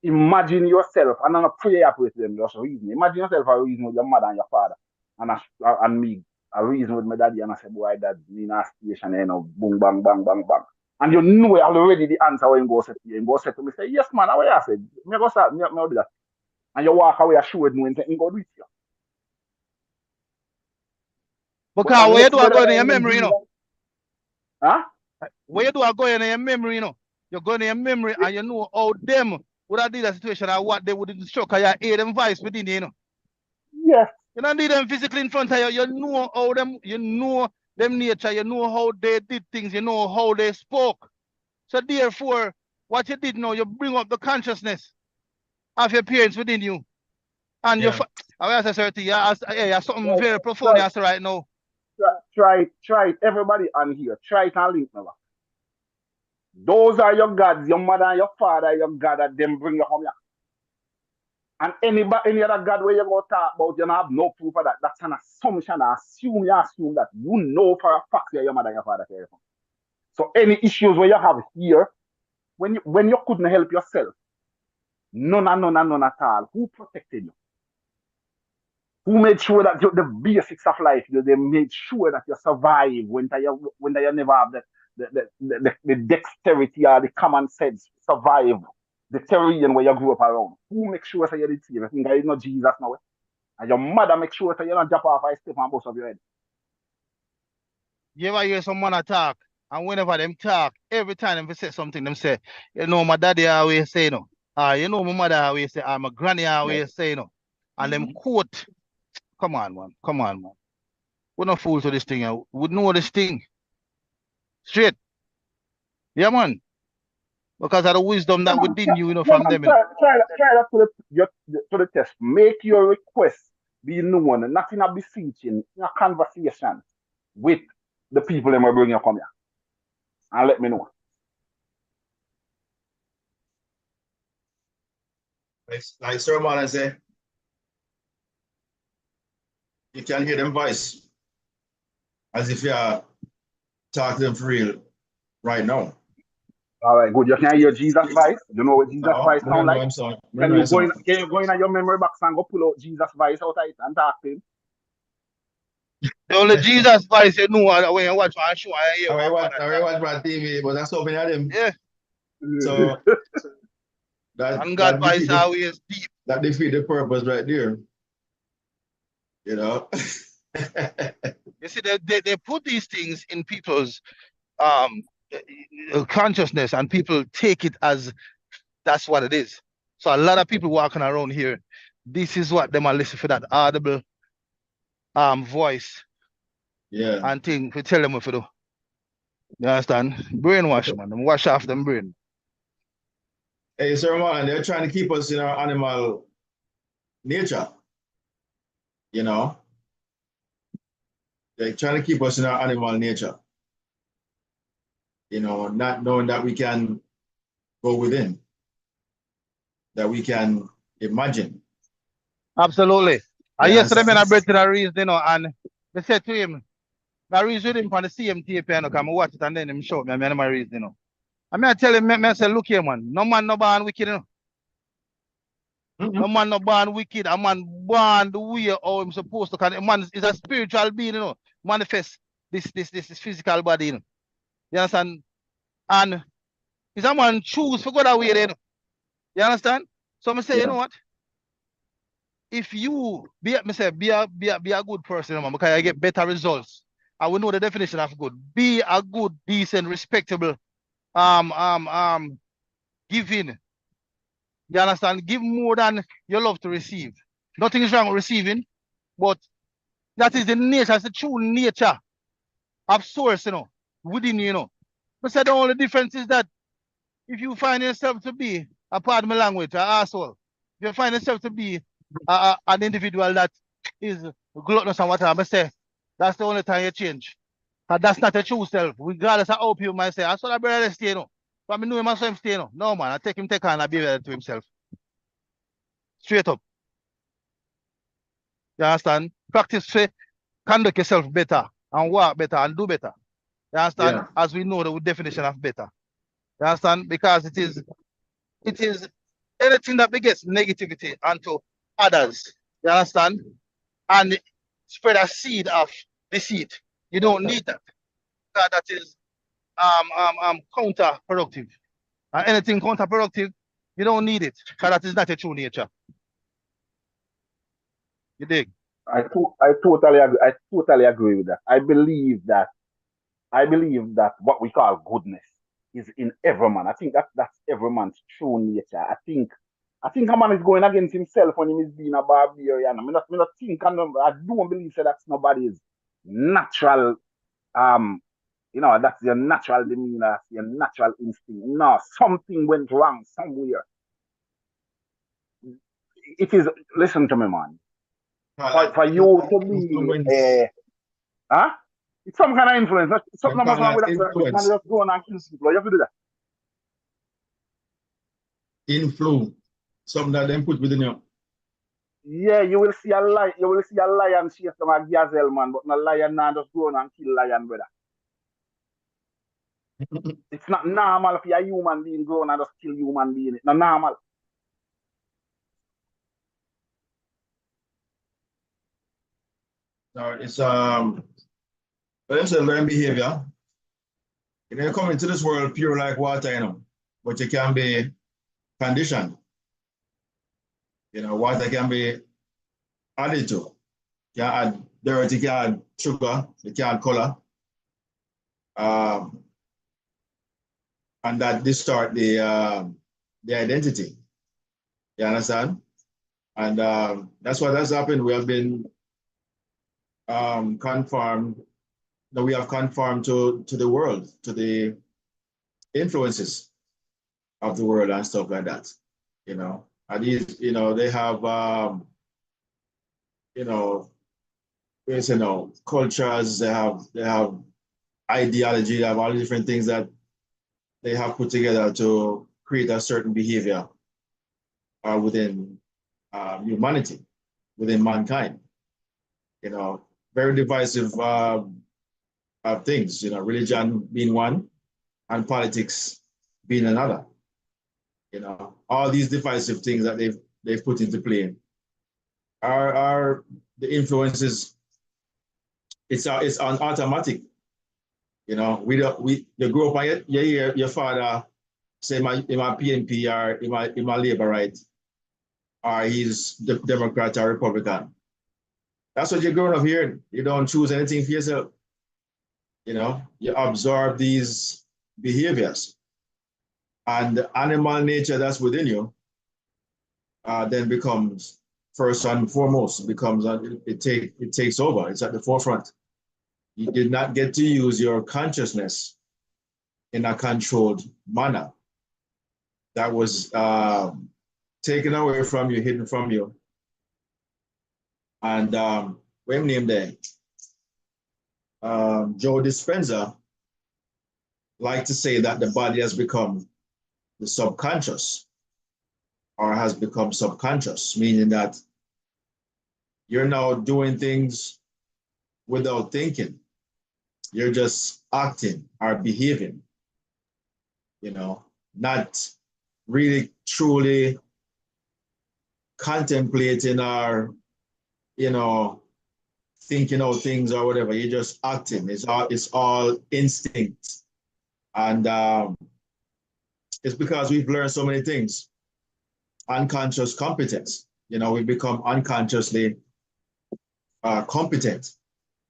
imagine yourself and I'm not pray up with them, just reason. Imagine yourself a reason with your mother and your father and me, a reason with my daddy, and I say, boy, dad, me in a station, you know, boom, bang, bang, bang, bang. And you know already the answer when you go say to you. You go say to me, say, yes, man, how I said, me go start, me do that. And you walk away assured knowing that you go do it. Because where do I go in your memory, you know? Huh? Where do I go in your memory, you know? You're going in your memory and you know how them would have did a situation and what they would instruct because you hear them voice within you, you know. Yes. You don't need them physically in front of you. You know how them, you know them nature, you know how they did things, you know how they spoke. So therefore, what you did now, you bring up the consciousness of your parents within you. And you, I say, sir, you have something very profound you say right now. Try it. Everybody on here, try it and link me. Those are your gods, your mother and your father, your God that them bring you home here. And any other God where you go talk about, you don't have no proof of that. That's an assumption. You assume that you know for a fact where your mother and your father came from. So any issues where you have here, when you couldn't help yourself, none at all. Who protected you? Who made sure that the basics of life, they made sure that you survive when you never have the dexterity or the common sense survive the terrain where you grew up around. Who makes sure that you did save? I think it's not Jesus now. And your mother makes sure that you don't jump off a step and bust up your head. You ever hear someone talk, and whenever them talk, every time they say something, them say, you know, my daddy always say, no. You know, my mother always say, my granny always say, no. And them quote, come on, man. We're not fools to this thing. We know this thing. Straight. Yeah, man. Because of the wisdom Yeah, that man, within you, you know, yeah, from man, them, you know. try that to the test. Make your request be known, not in a beseeching, in a conversation with the people that will bring you come here. And let me know. Like Sir Marlon say, you can hear them voice as if you are talking to them for real right now. All right, good. You can hear Jesus' voice. You know what Jesus' No, voice we sound don't know like? him song. We don't Can know you him go song. in? Can you go in your memory box and go pull out Jesus' voice out of it and talk to him? The only Jesus voice you know when you watch one show, I hear one man I attack. watch my TV, but that's so many of them. Yeah. So that And God that voice defeat the, always deep. that defeat the purpose right there. You know. You see, they put these things in people's um consciousness, and people take it as that's what it is. So a lot of people walking around here, this is what them are listening for, that audible voice Yeah. and thing to tell them what to do. You understand? Brainwash, man. Them wash off them brain. Hey, Sir Man, they're trying to keep us in our animal nature. You know, they're trying to keep us in our animal nature. You know, not knowing that we can go within, that we can imagine. Absolutely. And Yeah, yesterday, so, man, I brought to the reason, you know, and they said to him, I reason with him on the same tape, you know, come watch it and then him show me, and my reason, you know. I mean, I tell him, I say, look here, man, no man no born wicked, you know. No man no born wicked, a man born the way how him supposed to, because a man is a spiritual being, you know, manifest this physical body, you know. You understand? And is a man choose for go that way, you know. You understand? So I say, you Yeah. know what? If you be a good person, you know, man, because I get better results. I will know the definition of good. Be a good, decent, respectable, um, um, um, giving. You understand? Give more than you love to receive. Nothing is wrong with receiving, but that is the nature, that's the true nature of source, you know, within you, you know. But say the only difference is that if you find yourself to be, a part of my language, an asshole, if you find yourself to be an individual that is gluttonous and whatever, I say that's the only time you change. Because that's not a true self. Regardless of how you might say, I saw that brother stay, you know. But I know him as him stay, you know. No, man, I take him, take on, and be better to himself. Straight up. You understand? Practice, say, conduct yourself better and work better and do better. You understand? yeah, As we know the definition of better. You understand? Because it is anything that begets negativity onto others. You understand? And spread a seed of deceit. You don't need that. Because that is counterproductive. And anything counterproductive, you don't need it. Because that is not your true nature. You dig? I totally agree with that. I believe that what we call goodness is in every man. I think that's every man's true nature. I think a man is going against himself when he is being a barbarian. I think I don't believe that that's nobody's natural that's your natural demeanor, your natural instinct. No, something went wrong somewhere. It is listen to me, man. like For you to be influence, huh? It's some kind of influence. Something kind must wrong of with that. This man influence, just go on and kill people. You have to do that. influence, something that them put within you. Yeah, you will see a lion chase some a gazelle, man, but no lion now just go on and kill lion, brother. It's not normal for a human being go on and just kill human being. It's not normal. No, it's but them say learn behavior. You know, you come into this world pure like water, you know, but you can be conditioned. You know, water can be added to. You can add dirt, you can add sugar, you can add color. Um, and that distort the identity. You understand? And that's what has happened. We have been conformed, that we have conformed to the world, to the influences of the world and stuff like that. And these, they have, you know, cultures. They have ideology. They have all the different things that they have put together to create a certain behavior within humanity, within mankind. Very divisive things. Religion being one, and politics being another. All these divisive things that they've put into play are the influences. It's on automatic. You grow up on you hear your father say my PNP or my Labour right, or he's the Democrat or Republican. That's what you're growing up hearing. You don't choose anything for yourself. You absorb these behaviors, and the animal nature that's within you then becomes first and foremost. It takes over. It's at the forefront. You did not get to use your consciousness in a controlled manner. That was taken away from you, hidden from you. And what name there? Joe Dispenza liked to say that the body has become the subconscious, or has become subconscious, meaning that you're now doing things without thinking. You're just acting or behaving, not really truly contemplating or, thinking out things or whatever. You're just acting. It's all instinct. And it's because we've learned so many things. Unconscious competence. We've become unconsciously competent,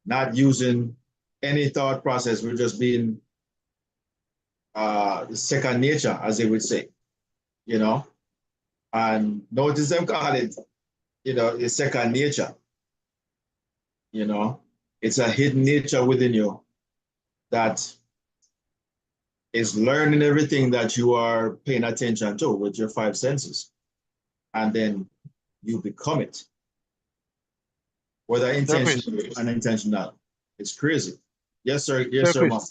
not using any thought process. We're just being second nature, as they would say, and notice them call it, it's second nature. It's a hidden nature within you that is learning everything that you are paying attention to with your five senses. And then you become it, whether intentional or unintentional. It's crazy. Yes, sir. Yes, sir, Mom.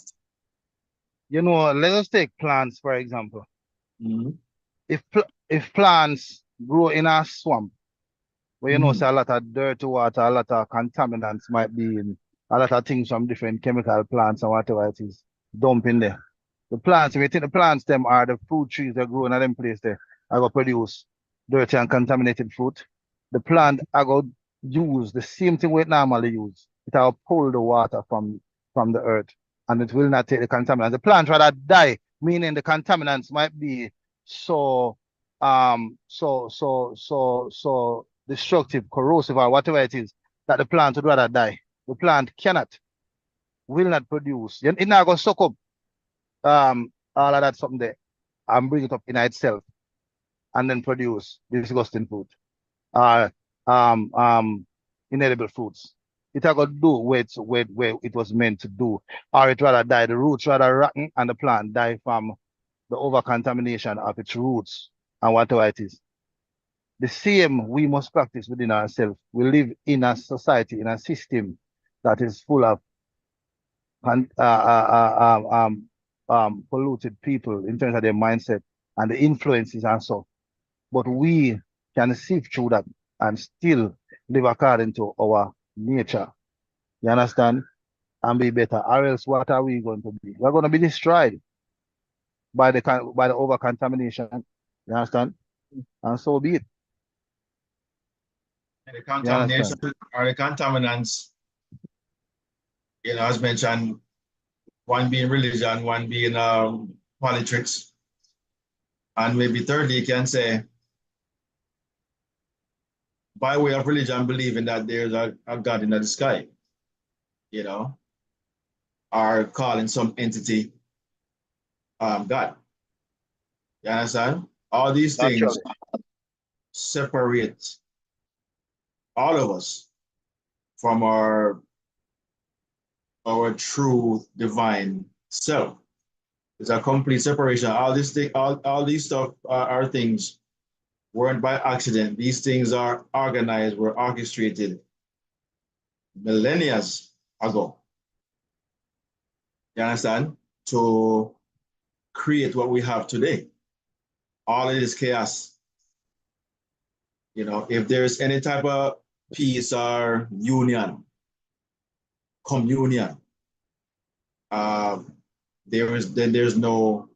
Let us take plants, for example. Mm-hmm. If plants grow in a swamp, where say a lot of dirty water, a lot of contaminants might be in, a lot of things from different chemical plants and whatever it is dumping there. The plants, if you think the plants, them are the fruit trees that grow in them place there, are going to produce dirty and contaminated fruit. The plant are going to use the same thing we normally use. It will pull the water from the earth, and it will not take the contaminants. The plant rather die, meaning the contaminants might be so destructive, corrosive, or whatever it is, that the plant would rather die. The plant will not produce. It not going to suck up all of that something there and bring it up in itself and then produce disgusting food. Inedible fruits. It are going to do where it was meant to do, or it rather die. The roots rather rotten and the plant die from the over contamination of its roots and whatever it is. The same we must practice within ourselves. We live in a society, in a system that is full of polluted people in terms of their mindset and the influences and so. But we can sift through that and still live according to our nature. You understand? And be better. Or else what are we going to be? We're going to be destroyed by the over contamination. You understand? And so be it. And the contamination or the contaminants, as mentioned, one being religion, one being politics, and maybe thirdly, you can say, by way of religion, believing that there's a God in the sky, or calling some entity God. You understand? All these things separate all of us from our true divine self. It's a complete separation. All this thing, all these stuff are things weren't by accident. These things are organized, were orchestrated millennia ago. You understand? To create what we have today. All of this chaos. You know, if there's any type of peace or union, communion, there's no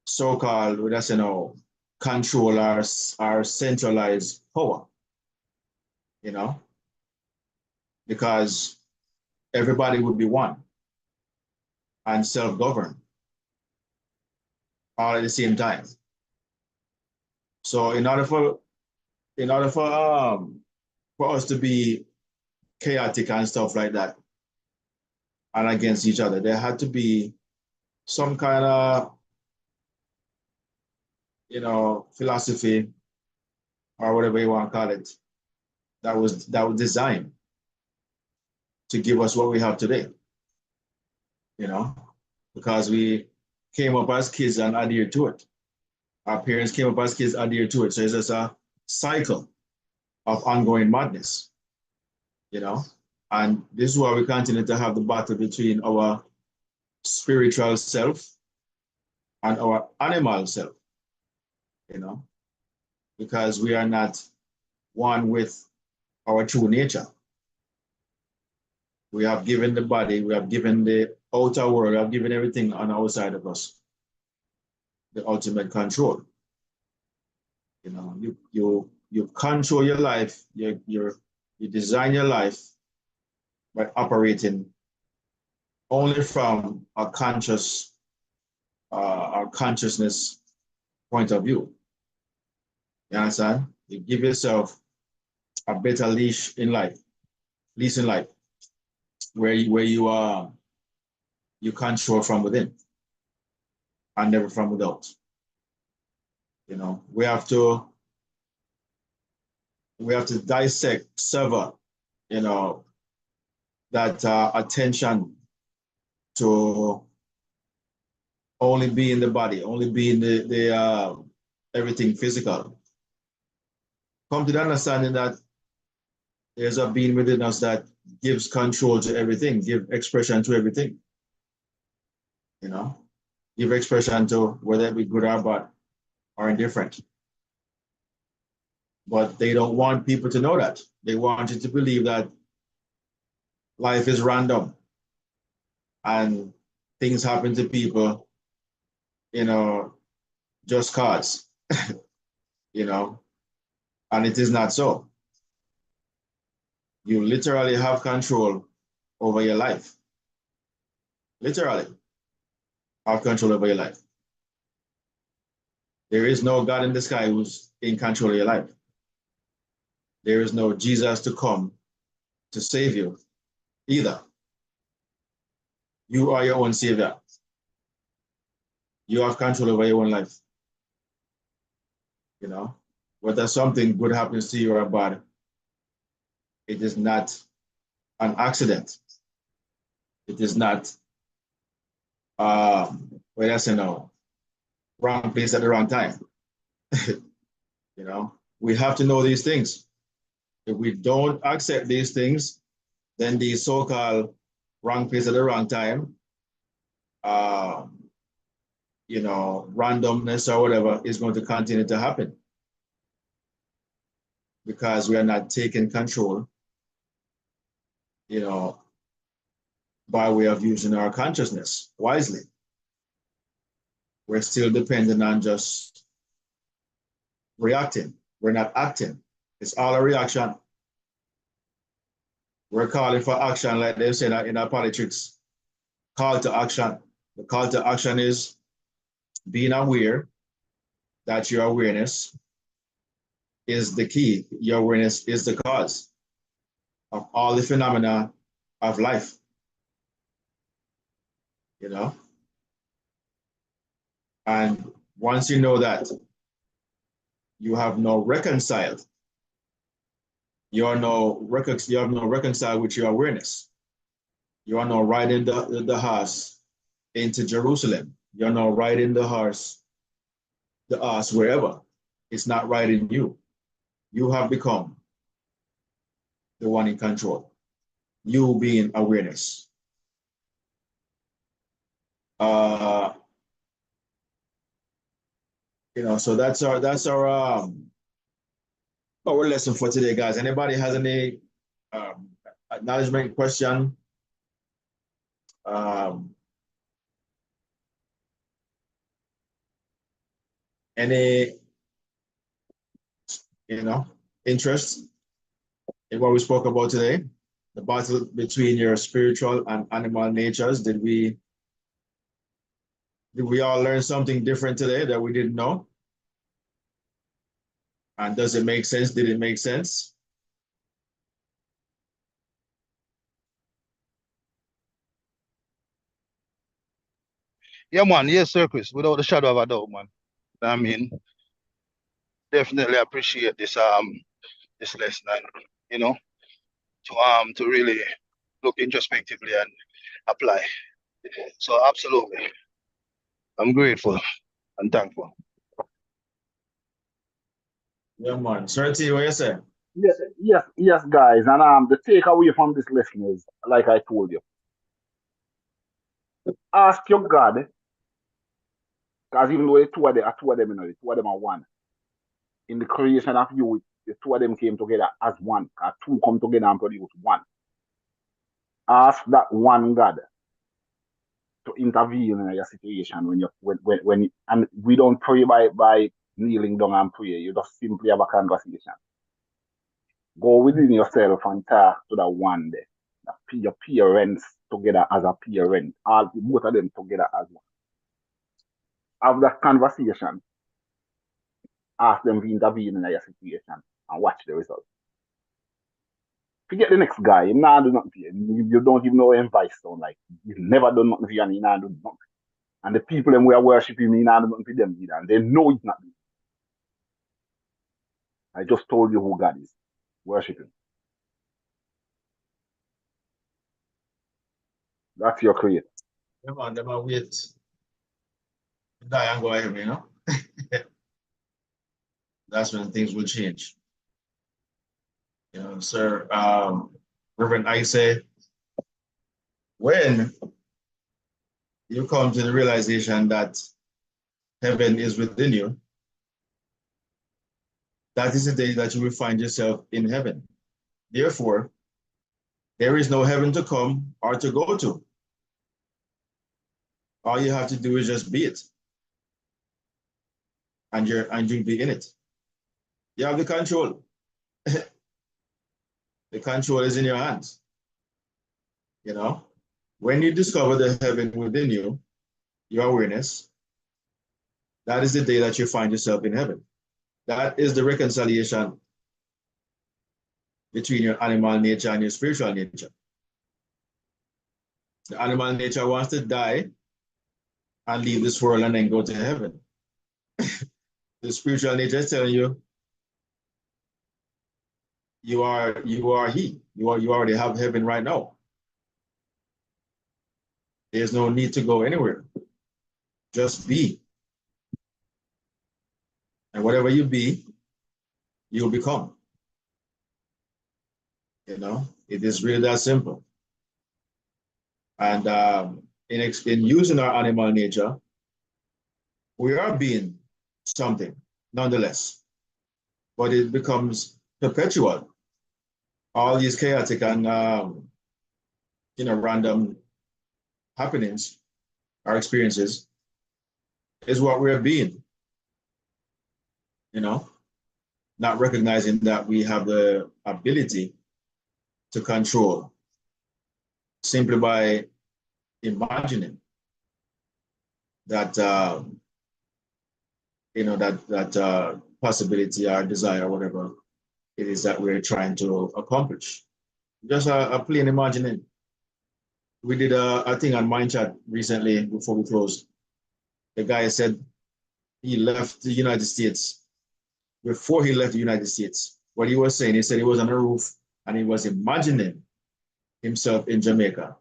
so-called, let's say, no control or centralized power. You know, because everybody would be one and self-govern all at the same time. So in order for us to be chaotic and stuff like that and against each other, there had to be some kind of, you know, philosophy or whatever you want to call it that was designed to give us what we have today. You know, because we came up as kids and adhered to it. Our parents came up as kids, adhered to it. So it's just a cycle of ongoing madness, you know? And this is why we continue to have the battle between our spiritual self and our animal self, you know? Because we are not one with our true nature. We have given the body, we have given the outer world, we have given everything on the outside of us the ultimate control. You know, you control your life, you design your life by operating only from a our consciousness point of view. You understand? You give yourself a better leash in life, where you control from within and never from without. You know, we have to dissect, sever, you know, that attention to only be in the body, only be in the everything physical. Come to the understanding that there's a being within us that gives control to everything, give expression to everything. You know, give expression to whether it be good or bad or indifferent. But they don't want people to know that. They want you to believe that life is random and things happen to people, you know, just cause, you know, and it is not so. You literally have control over your life. Literally have control over your life. There is no God in the sky who's in control of your life. There is no Jesus to come to save you either. You are your own savior. You have control over your own life. You know, whether something good happens to you or bad, it is not an accident. It is not, well, that's no, wrong place at the wrong time. You know, we have to know these things. If we don't accept these things, then the so-called wrong place at the wrong time, you know, randomness or whatever is going to continue to happen because we are not taking control, you know, by way of using our consciousness wisely. We're still dependent on just reacting. We're not acting. It's all a reaction. We're calling for action, like they say in our politics. Call to action. The call to action is being aware that your awareness is the key. Your awareness is the cause of all the phenomena of life. You know? And once you know that, you have no reconciled. You have no reconciled with your awareness. You are now riding the horse into Jerusalem. You're now riding the ass wherever. It's not riding you. You have become the one in control. You being awareness. So that's our lesson for today, guys. Anybody has any acknowledgement question? Any interest in what we spoke about today? The battle between your spiritual and animal natures. Did we all learn something different today that we didn't know? And does it make sense? Did it make sense? Yeah, man. Yes, sir, Chris. Without a shadow of a doubt, man. I mean, definitely appreciate this lesson, and to really look introspectively and apply. So absolutely, I'm grateful and thankful. Yeah, man. Sir T, what you say? Yes, guys. And the takeaway from this lesson is, like I told you, ask your God, because even though the two of them, the two of them are one. In the creation of you, the two of them came together as one. Two come together and produce one. Ask that one God to intervene in your situation and we don't pray by kneeling down and pray. You just simply have a conversation. Go within yourself and talk to that one there. Your parents together as a parent. Both of them together as one. Have that conversation. Ask them to intervene in your situation and watch the result. Forget the next guy. You nah do nothing for you. You don't even know what advice sound like. You've never done nothing for you and you nah do nothing. And the people them we are worshiping me nah do nothing for them either. And they know it's not me. I just told you who God is. Worship him. That's your creator. Come on, them are wait. Die and go ahead, That's when things will change. Sir, Reverend Isay, when you come to the realization that heaven is within you, that is the day that you will find yourself in heaven. Therefore, there is no heaven to come or to go to. All you have to do is just be it. And you'll be in it. You have the control. The control is in your hands. When you discover the heaven within you, your awareness, that is the day that you find yourself in heaven. That is the reconciliation between your animal nature and your spiritual nature. The animal nature wants to die and leave this world and then go to heaven. The spiritual nature is telling you, you are he. You already have heaven right now. There's no need to go anywhere. Just be. And whatever you be, you'll become. It is really that simple. And in using our animal nature, we are being something, nonetheless. But it becomes perpetual. All these chaotic and random happenings, our experiences, is what we're being. Not recognizing that we have the ability to control simply by imagining that that possibility or desire, whatever it is that we're trying to accomplish. Just a plain imagining. We did a thing on Mind Chat recently before we closed. The guy said he left the United States. Before he left the United States, what he was saying, he said he was on a roof and he was imagining himself in Jamaica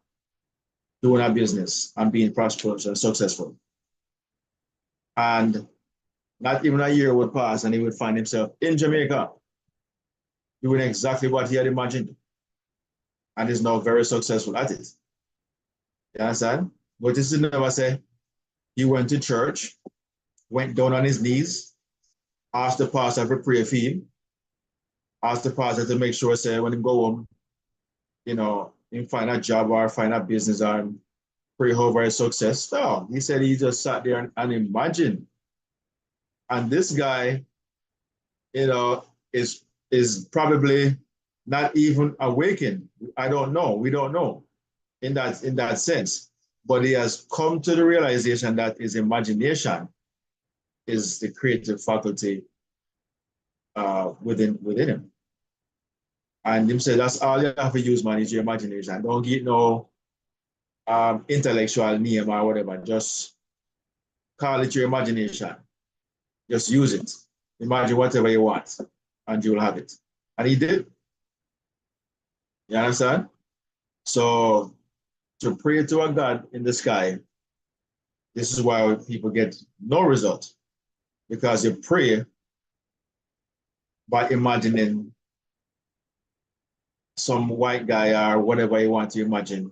doing a business and being prosperous and successful. And not even a year would pass and he would find himself in Jamaica doing exactly what he had imagined and is now very successful at it. You understand? But this is never say he went to church, went down on his knees, asked the pastor to pray for him, asked the pastor to make sure, say, when he go home, you know, he find a job or find a business and pray over his success. No, he said he just sat there and imagined. And this guy, you know, is probably not even awakened. I don't know. We don't know in that sense. But he has come to the realization that his imagination is the creative faculty within him. And him say that's all you have to use, man, is your imagination. Don't get no intellectual name or whatever. Just call it your imagination. Just use it. Imagine whatever you want, and you'll have it. And he did. You understand? So to pray to a God in the sky, this is why people get no result. Because you pray by imagining some white guy or whatever you want to imagine,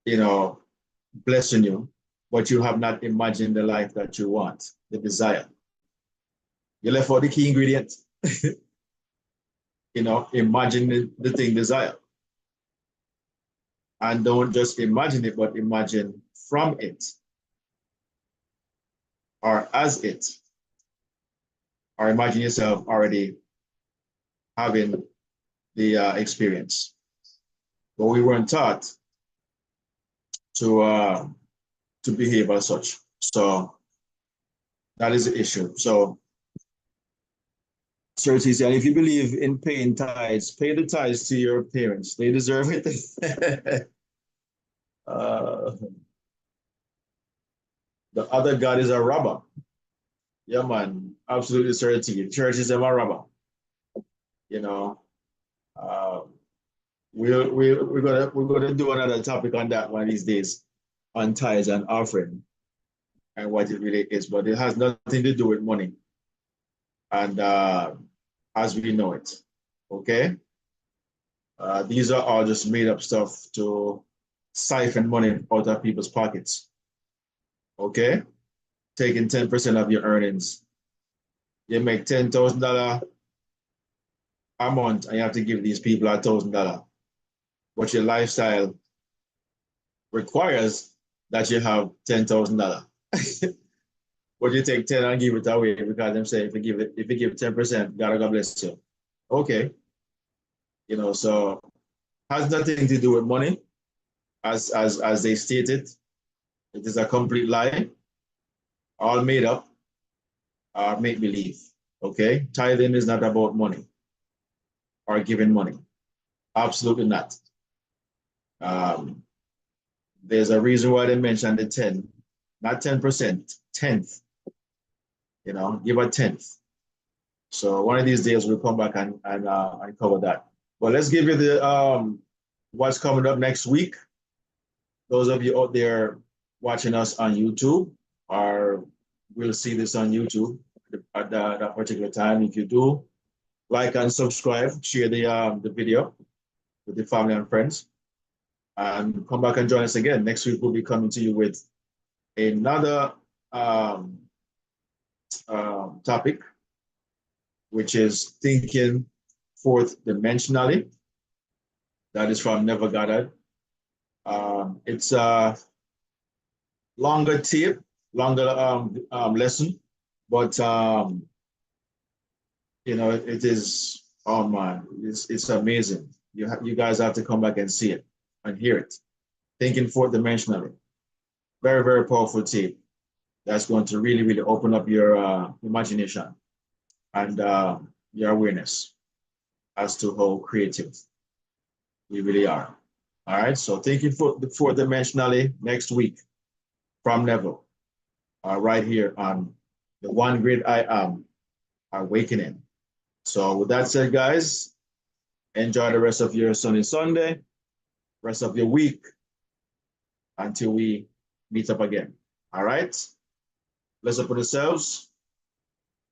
you know, blessing you, but you have not imagined the life that you want, the desire. You left out the key ingredient. You know, imagine the thing desire. And don't just imagine it, but imagine from it or as it, or imagine yourself already having the experience. But we weren't taught to behave as such. So that is the issue. So Sir TC, and if you believe in paying tithes, pay the tithes to your parents. They deserve it. The other God is a robber. Yeah, man, absolutely certainty. Churches are a robber. You know, we're gonna do another topic on that one of these days, on tithes and offering and what it really is, but it has nothing to do with money. And as we know it, okay. These are all just made up stuff to siphon money out of people's pockets. Okay, taking 10% of your earnings. You make $10,000 a month and you have to give these people $1,000. But your lifestyle requires that you have $10,000. But you take 10 and give it away because them say if you give 10%, God bless you. Okay. You know, so has nothing to do with money, as they stated. It is a complete lie, all made up, make believe. Okay, tithing is not about money or giving money. Absolutely not. There's a reason why they mentioned the 10, not 10%, 10th. You know, give a 10th. So one of these days we'll come back and cover that. Well, let's give you the what's coming up next week. Those of you out there watching us on YouTube, or will see this on YouTube at that particular time. If you do, like and subscribe, share the video with your family and friends, and come back and join us again. Next week we'll be coming to you with another topic, which is thinking fourth dimensionally. That is from Never Gathered. It's a longer tape, longer lesson, but you know, it is, oh man, it's amazing. You guys have to come back and see it and hear it. Thinking fourth dimensionally. Very, very powerful tape that's going to really, really open up your imagination and your awareness as to how creative we really are. All right, so thinking fourth dimensionally next week from Neville, right here on the One Great I Am Awakening. So with that said, guys, enjoy the rest of your sunny Sunday, rest of your week, until we meet up again. All right? Bless up on yourselves,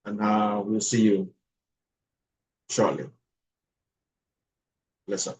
and we'll see you shortly. Bless up.